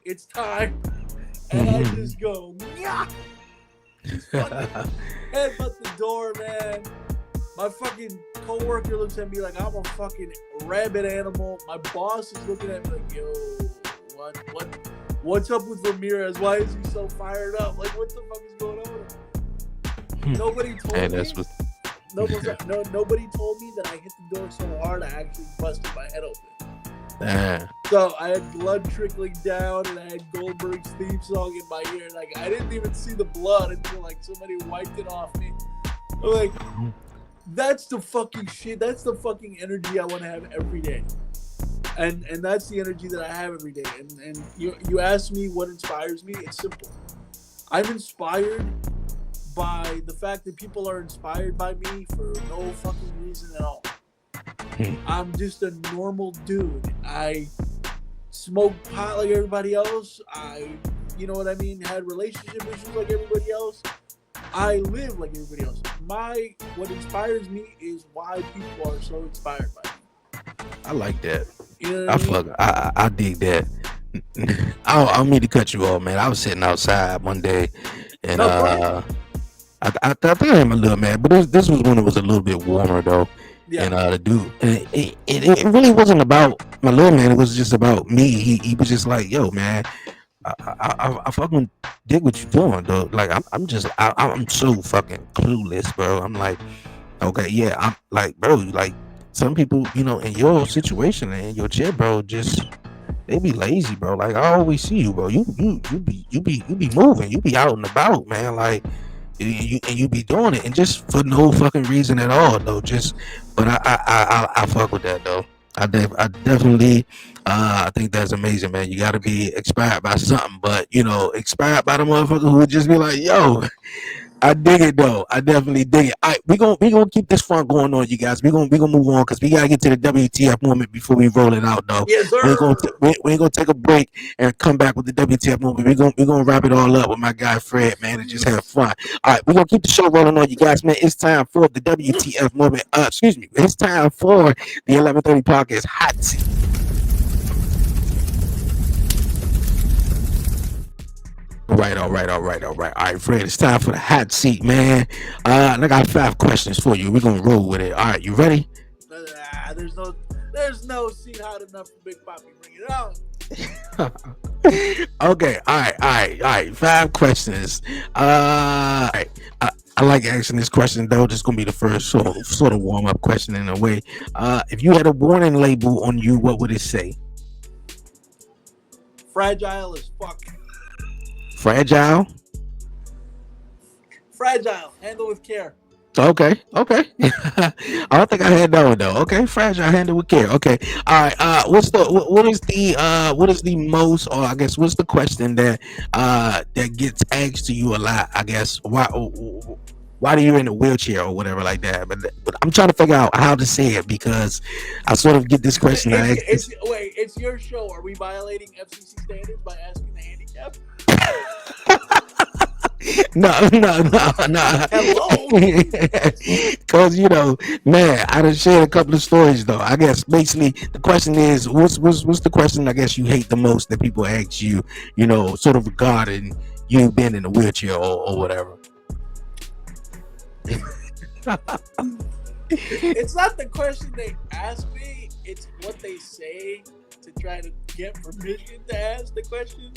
It's time, and I just go, yeah. Headbutt the door, man. My fucking coworker looks at me like I'm a fucking rabid animal. My boss is looking at me like, yo, what's up with Ramirez? Why is he so fired up? Like, what the fuck is going on with him? Nobody told me. Nobody told me that I hit the door so hard I actually busted my head open. So I had blood trickling down, and I had Goldberg's theme song in my ear. Like, I didn't even see the blood until like somebody wiped it off me. I'm like, that's the fucking shit. That's the fucking energy I want to have every day. And that's the energy that I have every day. And you ask me what inspires me, it's simple. I'm inspired by the fact that people are inspired by me for no fucking reason at all. I'm just a normal dude. I smoke pot like everybody else. You know what I mean, had relationship issues like everybody else. I live like everybody else. What inspires me is why people are so inspired by me. I like that. You know what I dig that. I don't mean to cut you off, man. I was sitting outside one day, and I think I'm a little mad, but this was when it was a little bit warmer though. Yeah. And the dude, and it really wasn't about my little man. It was just about me. He was just like, yo, man, I fucking dig what you doing, though. Like I'm so fucking clueless, bro. I'm like, okay, yeah, I'm like, bro, like some people, in your situation and in your chair, bro, just they be lazy, bro. Like I always see you, bro. You be moving, you be out and about, man. Like you be doing it, and just for no fucking reason at all, though. But I fuck with that though. I definitely, I think that's amazing, man. You got to be inspired by something, but inspired by the motherfucker who would just be like, "Yo, I dig it though. I definitely dig it." All right, we gonna keep this fun going on, you guys. We gonna move on because we gotta get to the WTF moment before we roll it out, though. Yes, sir. We ain't gonna take a break and come back with the WTF moment. We gonna wrap it all up with my guy Fred, man, and just have fun. All right, we're gonna keep the show rolling on, you guys, man. It's time for the WTF moment. Excuse me. It's time for the 11:30 podcast hot seat. All right, Fred, it's time for the hot seat, man. And I got 5 questions for you. We're gonna roll with it. All right, you ready? There's no seat hot enough for Big Poppy. Bring it on. Okay, all right. 5 questions. All right. I like asking this question though. This is gonna be the first sort of warm up question in a way. If you had a warning label on you, what would it say? Fragile as fuck. Fragile. Fragile. Handle with care. Okay. I don't think I had that one though. Okay, fragile, handle with care. Okay, all right. What is the most, or I guess what's the question that gets asked to you a lot? I guess why do you in a wheelchair or whatever like that? But I'm trying to figure out how to say it because I sort of get this question. It's your show. Are we violating FCC standards by asking the handicap? No. Hello. Because man, I done shared a couple of stories though. I guess basically the question is, what's the question I guess you hate the most that people ask you, sort of regarding you being in a wheelchair or whatever. It's not the question they ask me, it's what they say to try to get permission to ask the question.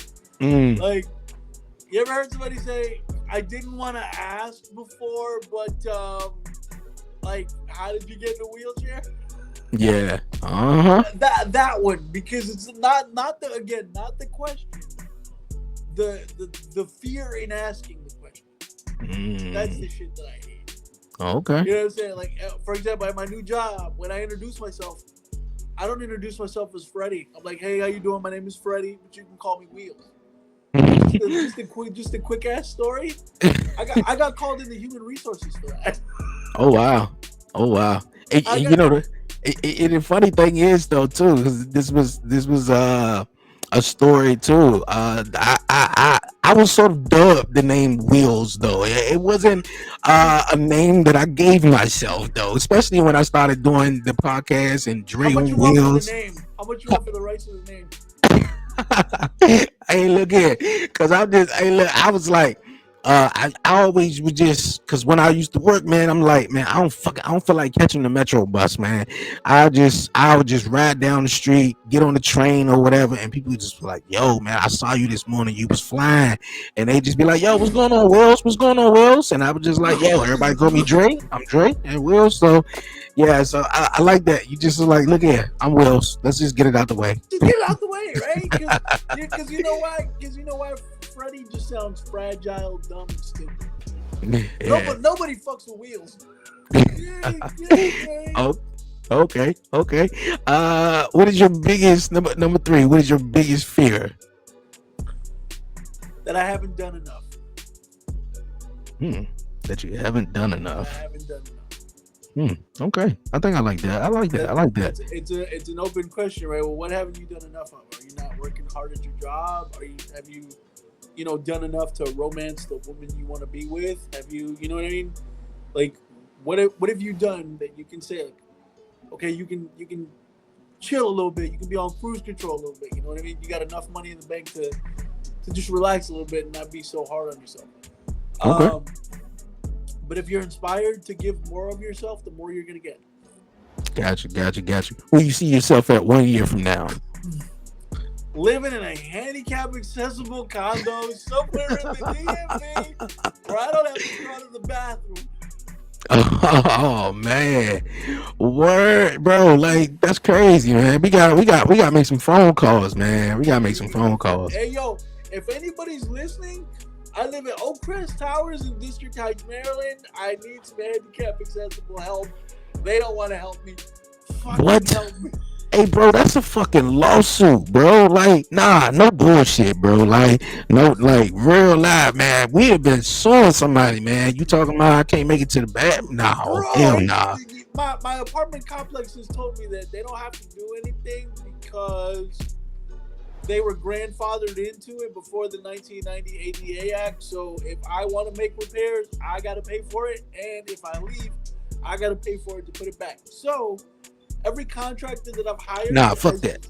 Like, you ever heard somebody say, I didn't want to ask before, but like, how did you get in a wheelchair? Yeah. That one, because it's not the question. The fear in asking the question. That's the shit that I hate. Okay. You know what I'm saying? Like, for example, at my new job, when I introduce myself, I don't introduce myself as Freddy. I'm like, hey, how you doing? My name is Freddy, but you can call me Wheels. Just a quick ass story. I got called into human resources for that. Oh wow. And the funny thing is though too, because this was a story too. I was sort of dubbed the name Wheels though. It wasn't a name that I gave myself though, especially when I started doing the podcast and How much you want for Dreonwheels. the name? How much you want for the rights of the name? Hey, look here, cause I was like, I always would just, cause when I used to work, man, I'm like, man, I don't feel like catching the metro bus, man. I would just ride down the street, get on the train or whatever, and people would just be like, yo, man, I saw you this morning, you was flying, and they just be like, yo, what's going on, Wills? What's going on, Wills? And I was just like, yo, everybody call me Dre. I'm Dre and Wills, so. Yeah, so I like that. You just like, look here, I'm Wills. Let's just get it out the way. Just get it out the way, right? Because you know why? Because you know why? Freddy just sounds fragile, dumb, and stupid. Yeah. Nobody fucks with Wheels. Oh, okay. What is your biggest number 3? What is your biggest fear? That I haven't done enough. That you haven't done enough. I haven't done enough. Okay. I think I like that. I like that. It's an open question, right? Well, what haven't you done enough of? Are you not working hard at your job? Have you done enough to romance the woman you want to be with? Have you know what I mean? Like, what have you done that you can say, like, okay, you can chill a little bit, you can be on cruise control a little bit, you know what I mean? You got enough money in the bank to just relax a little bit and not be so hard on yourself. Okay. But if you're inspired to give more of yourself, the more you're gonna get. Got you. Where you see yourself at 1 year from now? Living in a handicap accessible condo somewhere in the DMV where I don't have to go to the bathroom. Oh man, word, bro! Like that's crazy, man. We got make some phone calls, man. We gotta make some phone calls. Hey yo, if anybody's listening, I live in Oak Crest Towers in District Heights, Maryland. I need some handicap accessible help. They don't want to help me. Fucking What? help me. Hey, bro, that's a fucking lawsuit, bro. Like, nah, no bullshit, bro. Like, no, like, real life, man. We have been suing somebody, man. You talking about I can't make it to the bed? No, hell Bro, nah. my apartment complexes told me that they don't have to do anything because they were grandfathered into it before the 1990 ADA Act. So if I want to make repairs, I got to pay for it. And if I leave, I got to pay for it to put it back. So every contractor that I've hired Nah, fuck has. that.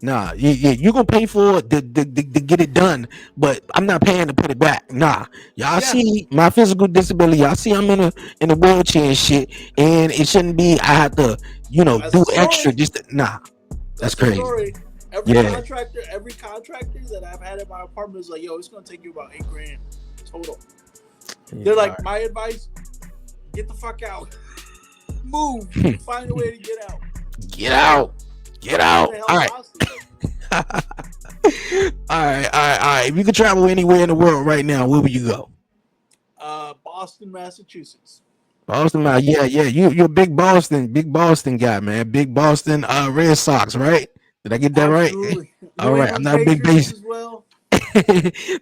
Nah, you gonna pay for it to get it done, but I'm not paying to put it back. Nah, y'all Yeah, see my physical disability. Y'all see I'm in a wheelchair and shit, and it shouldn't be. I have to, that's do the extra story. just to, nah. That's That's the crazy. story. Yeah, Every contractor that I've had in my apartment is like, yo, it's gonna take you about 8 grand total. They're yeah. like, my advice: get the fuck out, move, find a way to get out. Get out, get I'm here out. to All help right. Boston. All right, all right, all right. If you could travel anywhere in the world right now, where would you go? Boston, Massachusetts. Boston, yeah, yeah. You're a big Boston guy, man. Big Boston, Red Sox, right? Did I get that right? Absolutely. All New right. I'm England not a big Patriots base, as well.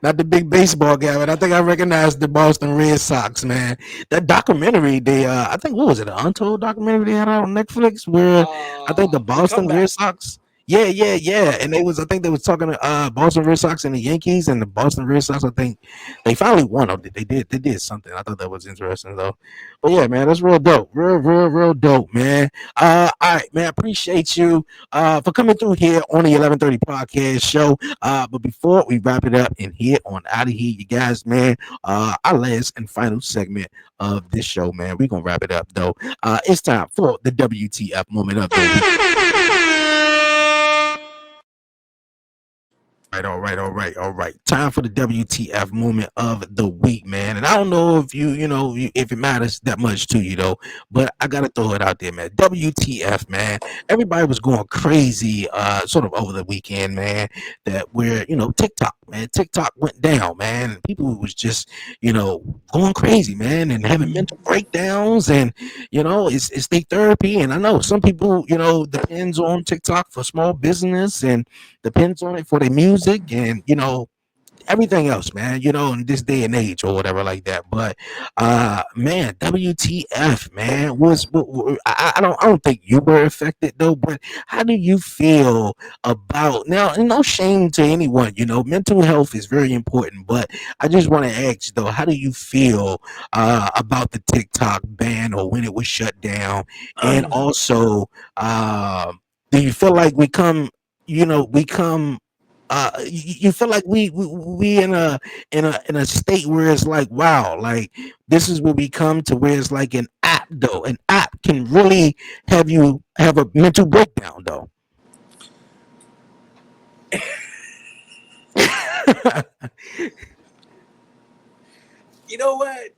not the big baseball guy, but I think I recognize the Boston Red Sox, man. That documentary, I think what was it, an Untold documentary they had out on Netflix, where I think the The Boston Red comeback. Sox. Yeah, yeah, yeah. And Yeah. I think they was talking to Boston Red Sox and the Yankees, and the Boston Red Sox. I think they finally won. Or they did something. I thought that was interesting though. But yeah, man, that's real dope. Real dope, man. All right, man. Appreciate you for coming through here on the 11:30 podcast show. But before we wrap it up and head on out of here, you guys, man, our last and final segment of this show, man, we're gonna wrap it up though. It's time for the WTF moment of the week. All right. Time for the WTF moment of the week, man. And I don't know if if it matters that much to you though, but I gotta throw it out there, man. WTF, man. Everybody was going crazy, sort of over the weekend, man. That where TikTok, man. TikTok went down, man. And people was just going crazy, man, and having mental breakdowns, and it's their therapy. And I know some people, depends on TikTok for small business and depends on it for the music and everything else, man, in this day and age or whatever like that. But man, WTF, man, I don't think you were affected though, but how do you feel about now? No shame to anyone, mental health is very important, but I just want to ask though, how do you feel about the TikTok ban or when it was shut down? And also, do you feel like we come you feel like we in a state where it's like, wow, like this is where we come to, where it's like an app can really have you have a mental breakdown though. You know what?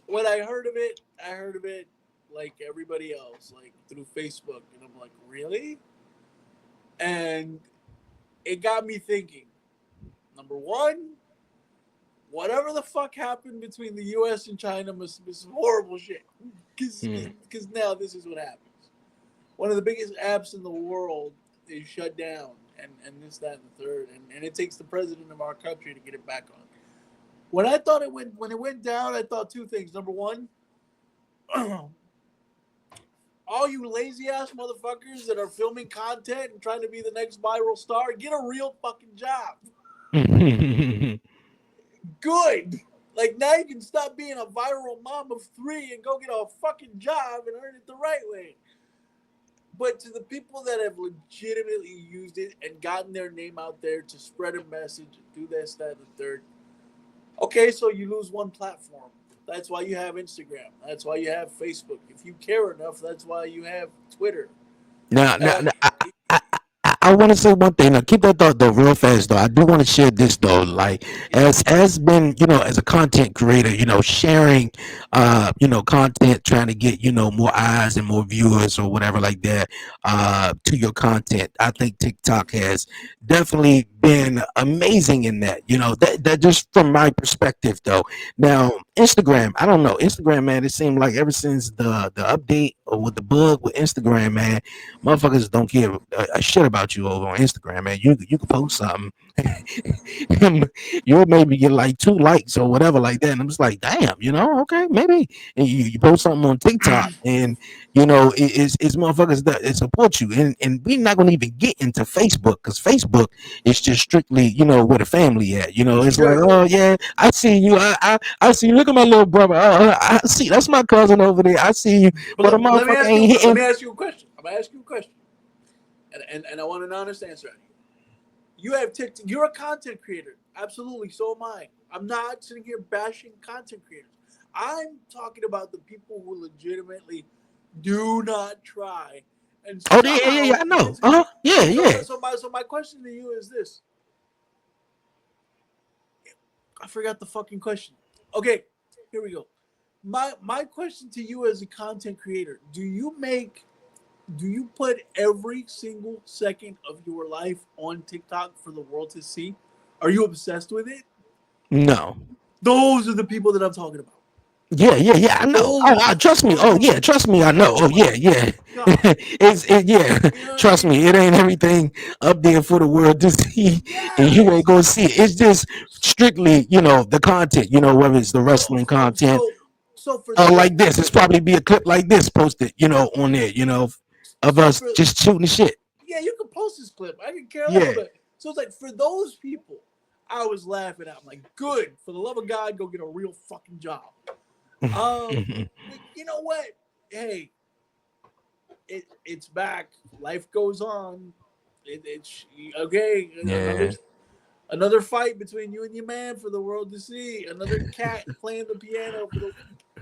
When I heard of it like everybody else, like through Facebook, and I'm like, really? And it got me thinking. Number one, whatever the fuck happened between the U.S. and China must be some horrible shit. Hmm. Because now this is what happens. One of the biggest apps in the world is shut down, and this, that, and the third, and it takes the president of our country to get it back on. When it went down, I thought two things. Number one, all you lazy ass motherfuckers that are filming content and trying to be the next viral star, get a real fucking job. Good. Like now you can stop being a viral mom of three and go get a fucking job and earn it the right way. But to the people that have legitimately used it and gotten their name out there to spread a message and do this, that, and the third. Okay, so you lose one platform. That's why you have Instagram. That's why you have Facebook. If you care enough, that's why you have Twitter. now, now, Uh, now I want to say one thing. Now, keep that thought though, real fast though. I do want to share this though. Like, as been, as a content creator, sharing, content, trying to get, more eyes and more viewers or whatever like that, to your content. I think TikTok has definitely been amazing in that. That just from my perspective though. Now, Instagram, I don't know. Instagram, man, it seemed like ever since the update with the bug with Instagram, man. Motherfuckers don't give a shit about you over on Instagram, man. You can post something, and you'll maybe get like 2 likes or whatever like that, and I'm just like, damn, okay, maybe. And you post something on TikTok, and it's motherfuckers that it support you, and we're not gonna even get into Facebook because Facebook is just strictly where the family at. It's like, Sure. oh yeah, I see you, I see you. Look at my little brother. I see that's my cousin over there. I see you, But but the let me motherfucker ask ain't you. Let hitting. me ask you a question. I'm gonna ask you a question, and I want an honest answer out of you. You have TikTok. You're a content creator. Absolutely. So am I. I'm not sitting here bashing content creators. I'm talking about the people who legitimately do not try, and Oh yeah, yeah, yeah, somehow I know. it's Yeah, so. yeah. So my question to you is this: I forgot the fucking question. Okay, here we go. My question to you as a content creator: Do you put every single second of your life on TikTok for the world to see? Are you obsessed with it? No. Those are the people that I'm talking about. Yeah, yeah, yeah. I know. Oh, Those trust me. are Oh, the. yeah, trust me. I know. Oh Oh, my yeah, yeah. god! Yeah. You know what I Trust mean? me. It ain't everything up there for the world to see, and you ain't Yes. gonna see it. It's just strictly, the content. Whether it's the So wrestling so content, so so for those like this. It's probably be a clip like this posted, on there. Of so us for just shooting the shit. yeah, you can post this clip. I can care less. Yeah. But so it's like for those people, I was laughing at. I'm like, good. For the love of God, go get a real fucking job. But you know what? Hey, it's back. Life goes on. It's okay. Yeah. Another fight between you and your man for the world to see. Another cat playing the piano for the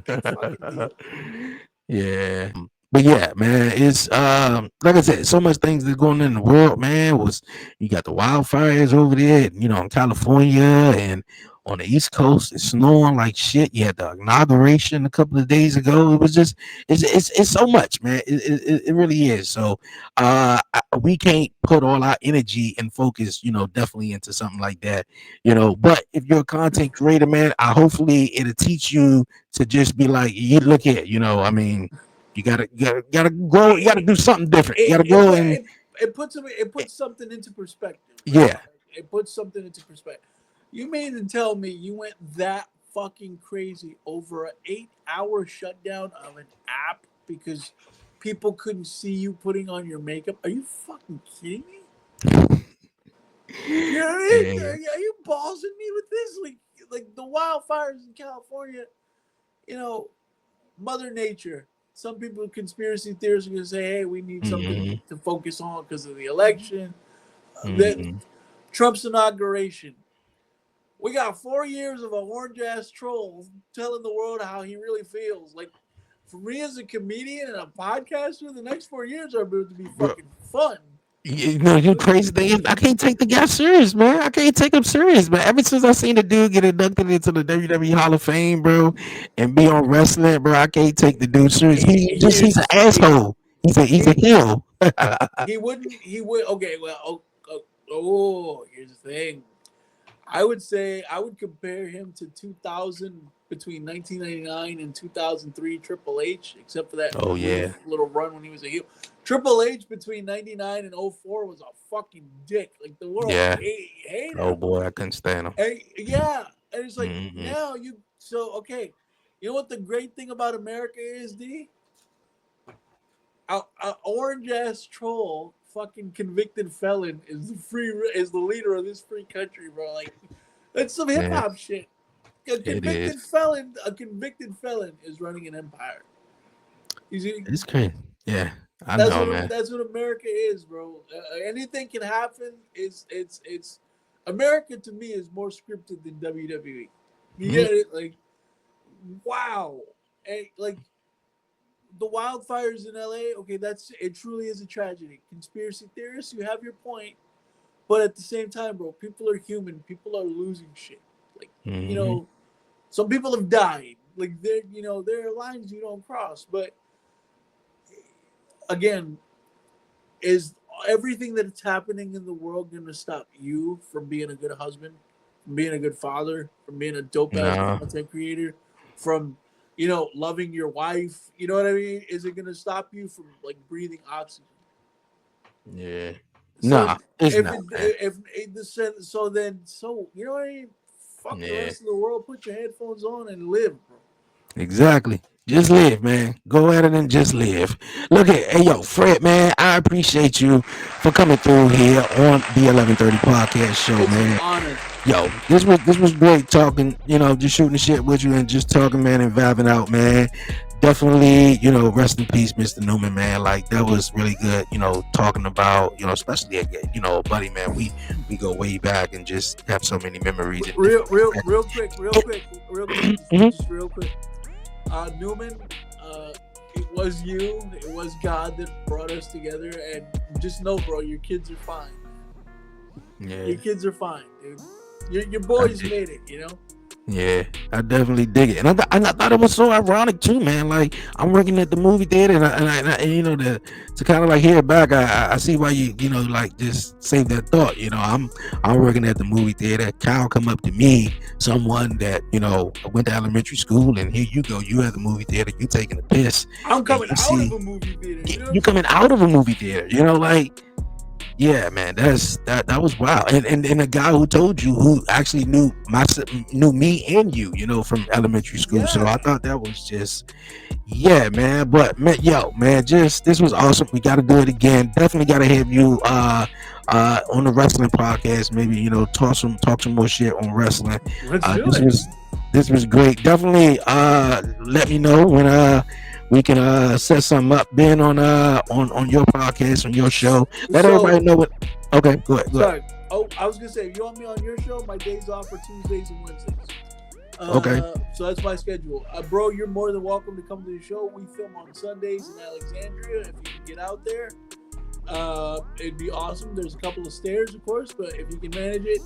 big fucking deal. Yeah. But yeah, man, it's like I said, so much things that's going on in the world, man. Was you got the wildfires over there, in California and on the East Coast, it's snowing like shit. You had the inauguration a couple of days ago. It was just it's so much, man. It really is. So we can't put all our energy and focus, definitely into something like that, But if you're a content creator, man, hopefully it'll teach you to just be like, you look here, I mean, you gotta grow. You gotta It, do something different. You it, gotta it, go put, and it puts something into perspective, right? yeah. It puts something into perspective. You mean to tell me you went that fucking crazy over an 8 hour shutdown of an app because people couldn't see you putting on your makeup? Are you fucking kidding me? You know what I mean? Yeah. Are you ballsing me with this? Like the wildfires in California, you know, Mother Nature. Some people, conspiracy theorists, are going to say, hey, we need something Hmm. to focus on because of the election. That Hmm. Trump's inauguration. We got 4 years of a orange ass troll telling the world how he really feels. Like, for me as a comedian and a podcaster, the next 4 years are about to be Bro, fucking fun. you crazy thing is I can't take the guy serious, man. I can't take him serious, man. Ever since I seen the dude get inducted into the WWE Hall of Fame, bro, and be on wrestling, bro, I can't take the dude serious. He's an Here's asshole. He's a he heel. he would okay. Well, here's the thing. I would say I would compare him to 2000 between 1999 and 2003 Triple H, except for that Oh brief yeah, little run when he was a heel. Triple H between 99 and '04 was a fucking dick. Like the world yeah. hate Oh him. boy, I couldn't stand him. Yeah, and it's like Hmm. now okay. You know what the great thing about America is, D? A orange ass troll, fucking convicted felon is the leader of this free country, bro. Like that's some hip Yeah, hop shit. it is. A convicted felon is running an empire. You see, It's crazy. Yeah, I know, man. that's what America is, bro. Anything can happen. It's America to me is more scripted than WWE. You Mm, get it? Like wow, and like the wildfires in LA. Okay, that's it. Truly is a tragedy. Conspiracy theorists, you have your point, but at the same time, bro, people are human. People are losing shit. Like you mm-hmm. know, some people have died. Like there are lines you don't cross. But again, is everything that's happening in the world going to stop you from being a good husband, from being a good father, from being a dope ass No, content creator, from loving your wife. You know what I mean? Is it gonna stop you from like breathing oxygen? Yeah. So Nah, it's if not, it man. if the so you know what I mean? Fuck the Yeah. rest of the world. Put your headphones on and live, bro. Exactly. Just live, man. Go at it and just live. Look at, hey yo, Fred, man. I appreciate you for coming through here on the 11:30 podcast show, It's an man. honor. Yo, this was great talking. Just shooting the shit with you and just talking, man, and vibing out, man. Definitely, rest in peace, Mr. Newman, man. Like that was really good. Talking about, especially buddy, man. We go way back and just have so many memories and Real, different real, real perspectives. quick, real quick, real quick, Mhm. just real quick. Newman, it was you, it was God that brought us together, and just know, bro, your kids are fine. Yeah. Your kids are fine, dude. Your I boys did. made it, you know. Yeah, I definitely dig it, and I thought it was so ironic too, man. Like I'm working at the movie theater, and to kind of like hear it back, I see why you like just save that thought. I'm working at the movie theater. Kyle come up to me, someone that went to elementary school, and here you go, you at the movie theater, you taking a piss, I'm and coming you out of see a movie theater. You know what you I'm saying? coming out of a movie theater, like. Yeah, man, that was wild. And the guy who told you, who actually knew me and you, from elementary school. So Yeah. I thought that was just, yeah, man. But man, yo, man, just this was awesome. We got to do it again. Definitely got to have you on the wrestling podcast. Maybe talk some more shit on wrestling. Let's Uh, do this it. was this was great. Definitely let me know when we can set something up. Being on your podcast, on your show. Let everybody So know what. Okay, go ahead. Go ahead. sorry. Oh, I was gonna say, if you want me on your show, my days off are Tuesdays and Wednesdays. Okay. So that's my schedule. Bro, you're more than welcome to come to the show. We film on Sundays in Alexandria. If you can get out there, it'd be awesome. There's a couple of stairs, of course, but if you can manage it,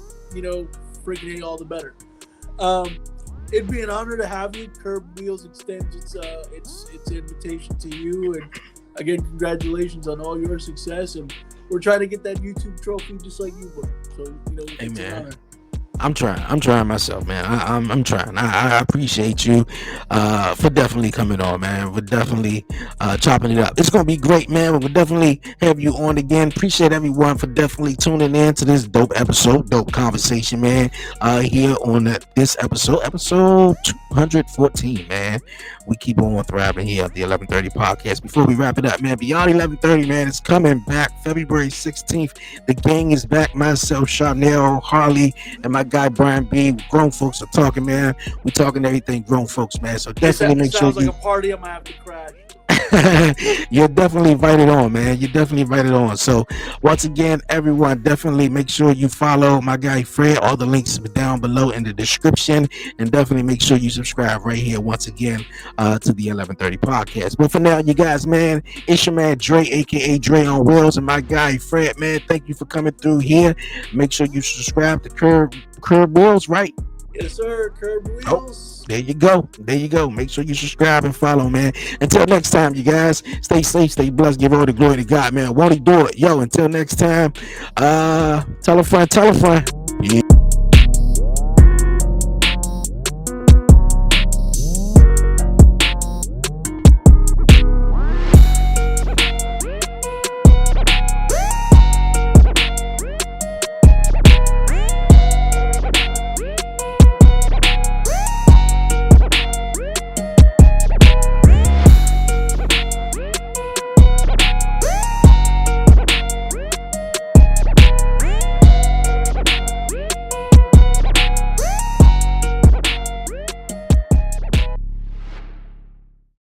freaking all the better. It'd be an honor to have you. Curb Wheels extends its invitation to you, and again, congratulations on all your success. And we're trying to get that YouTube trophy just like you were. So Hey, it's an man. honor. I'm trying. I'm trying myself, man. I'm trying. I appreciate you for definitely coming on, man. We're definitely chopping it up. It's gonna be great, man. We'll definitely have you on again. Appreciate everyone for definitely tuning in to this dope episode, dope conversation, man. Here on this episode 214, man. We keep on thriving here at the 11:30 podcast. Before we wrap it up, man, Beyond 11:30, man, it's coming back February 16th. The gang is back. Myself, Chanel, Harley, and my guy Brian B. Grown folks are talking, man. We talking everything grown folks, man. So definitely It make sure sounds like you a party. I'm gonna have to crash. you're definitely invited on, man. You're definitely invited on. So once again, everyone, definitely make sure you follow my guy Fred. All the links are down below in the description, and definitely make sure you subscribe right here once again to the 11:30 podcast. But for now, you guys, man, it's your man Dre, aka Dre on Wheels, and my guy Fred, man. Thank you for coming through here. Make sure you subscribe to Curb Wheels, right? Yes, sir. Curb Oh, Wheels. there you go. There you go. Make sure you subscribe and follow, man. Until next time, you guys, stay safe, stay blessed, give all the glory to God, man. Won't he do it? Yo, until next time, tell a friend, tell a friend. Yeah.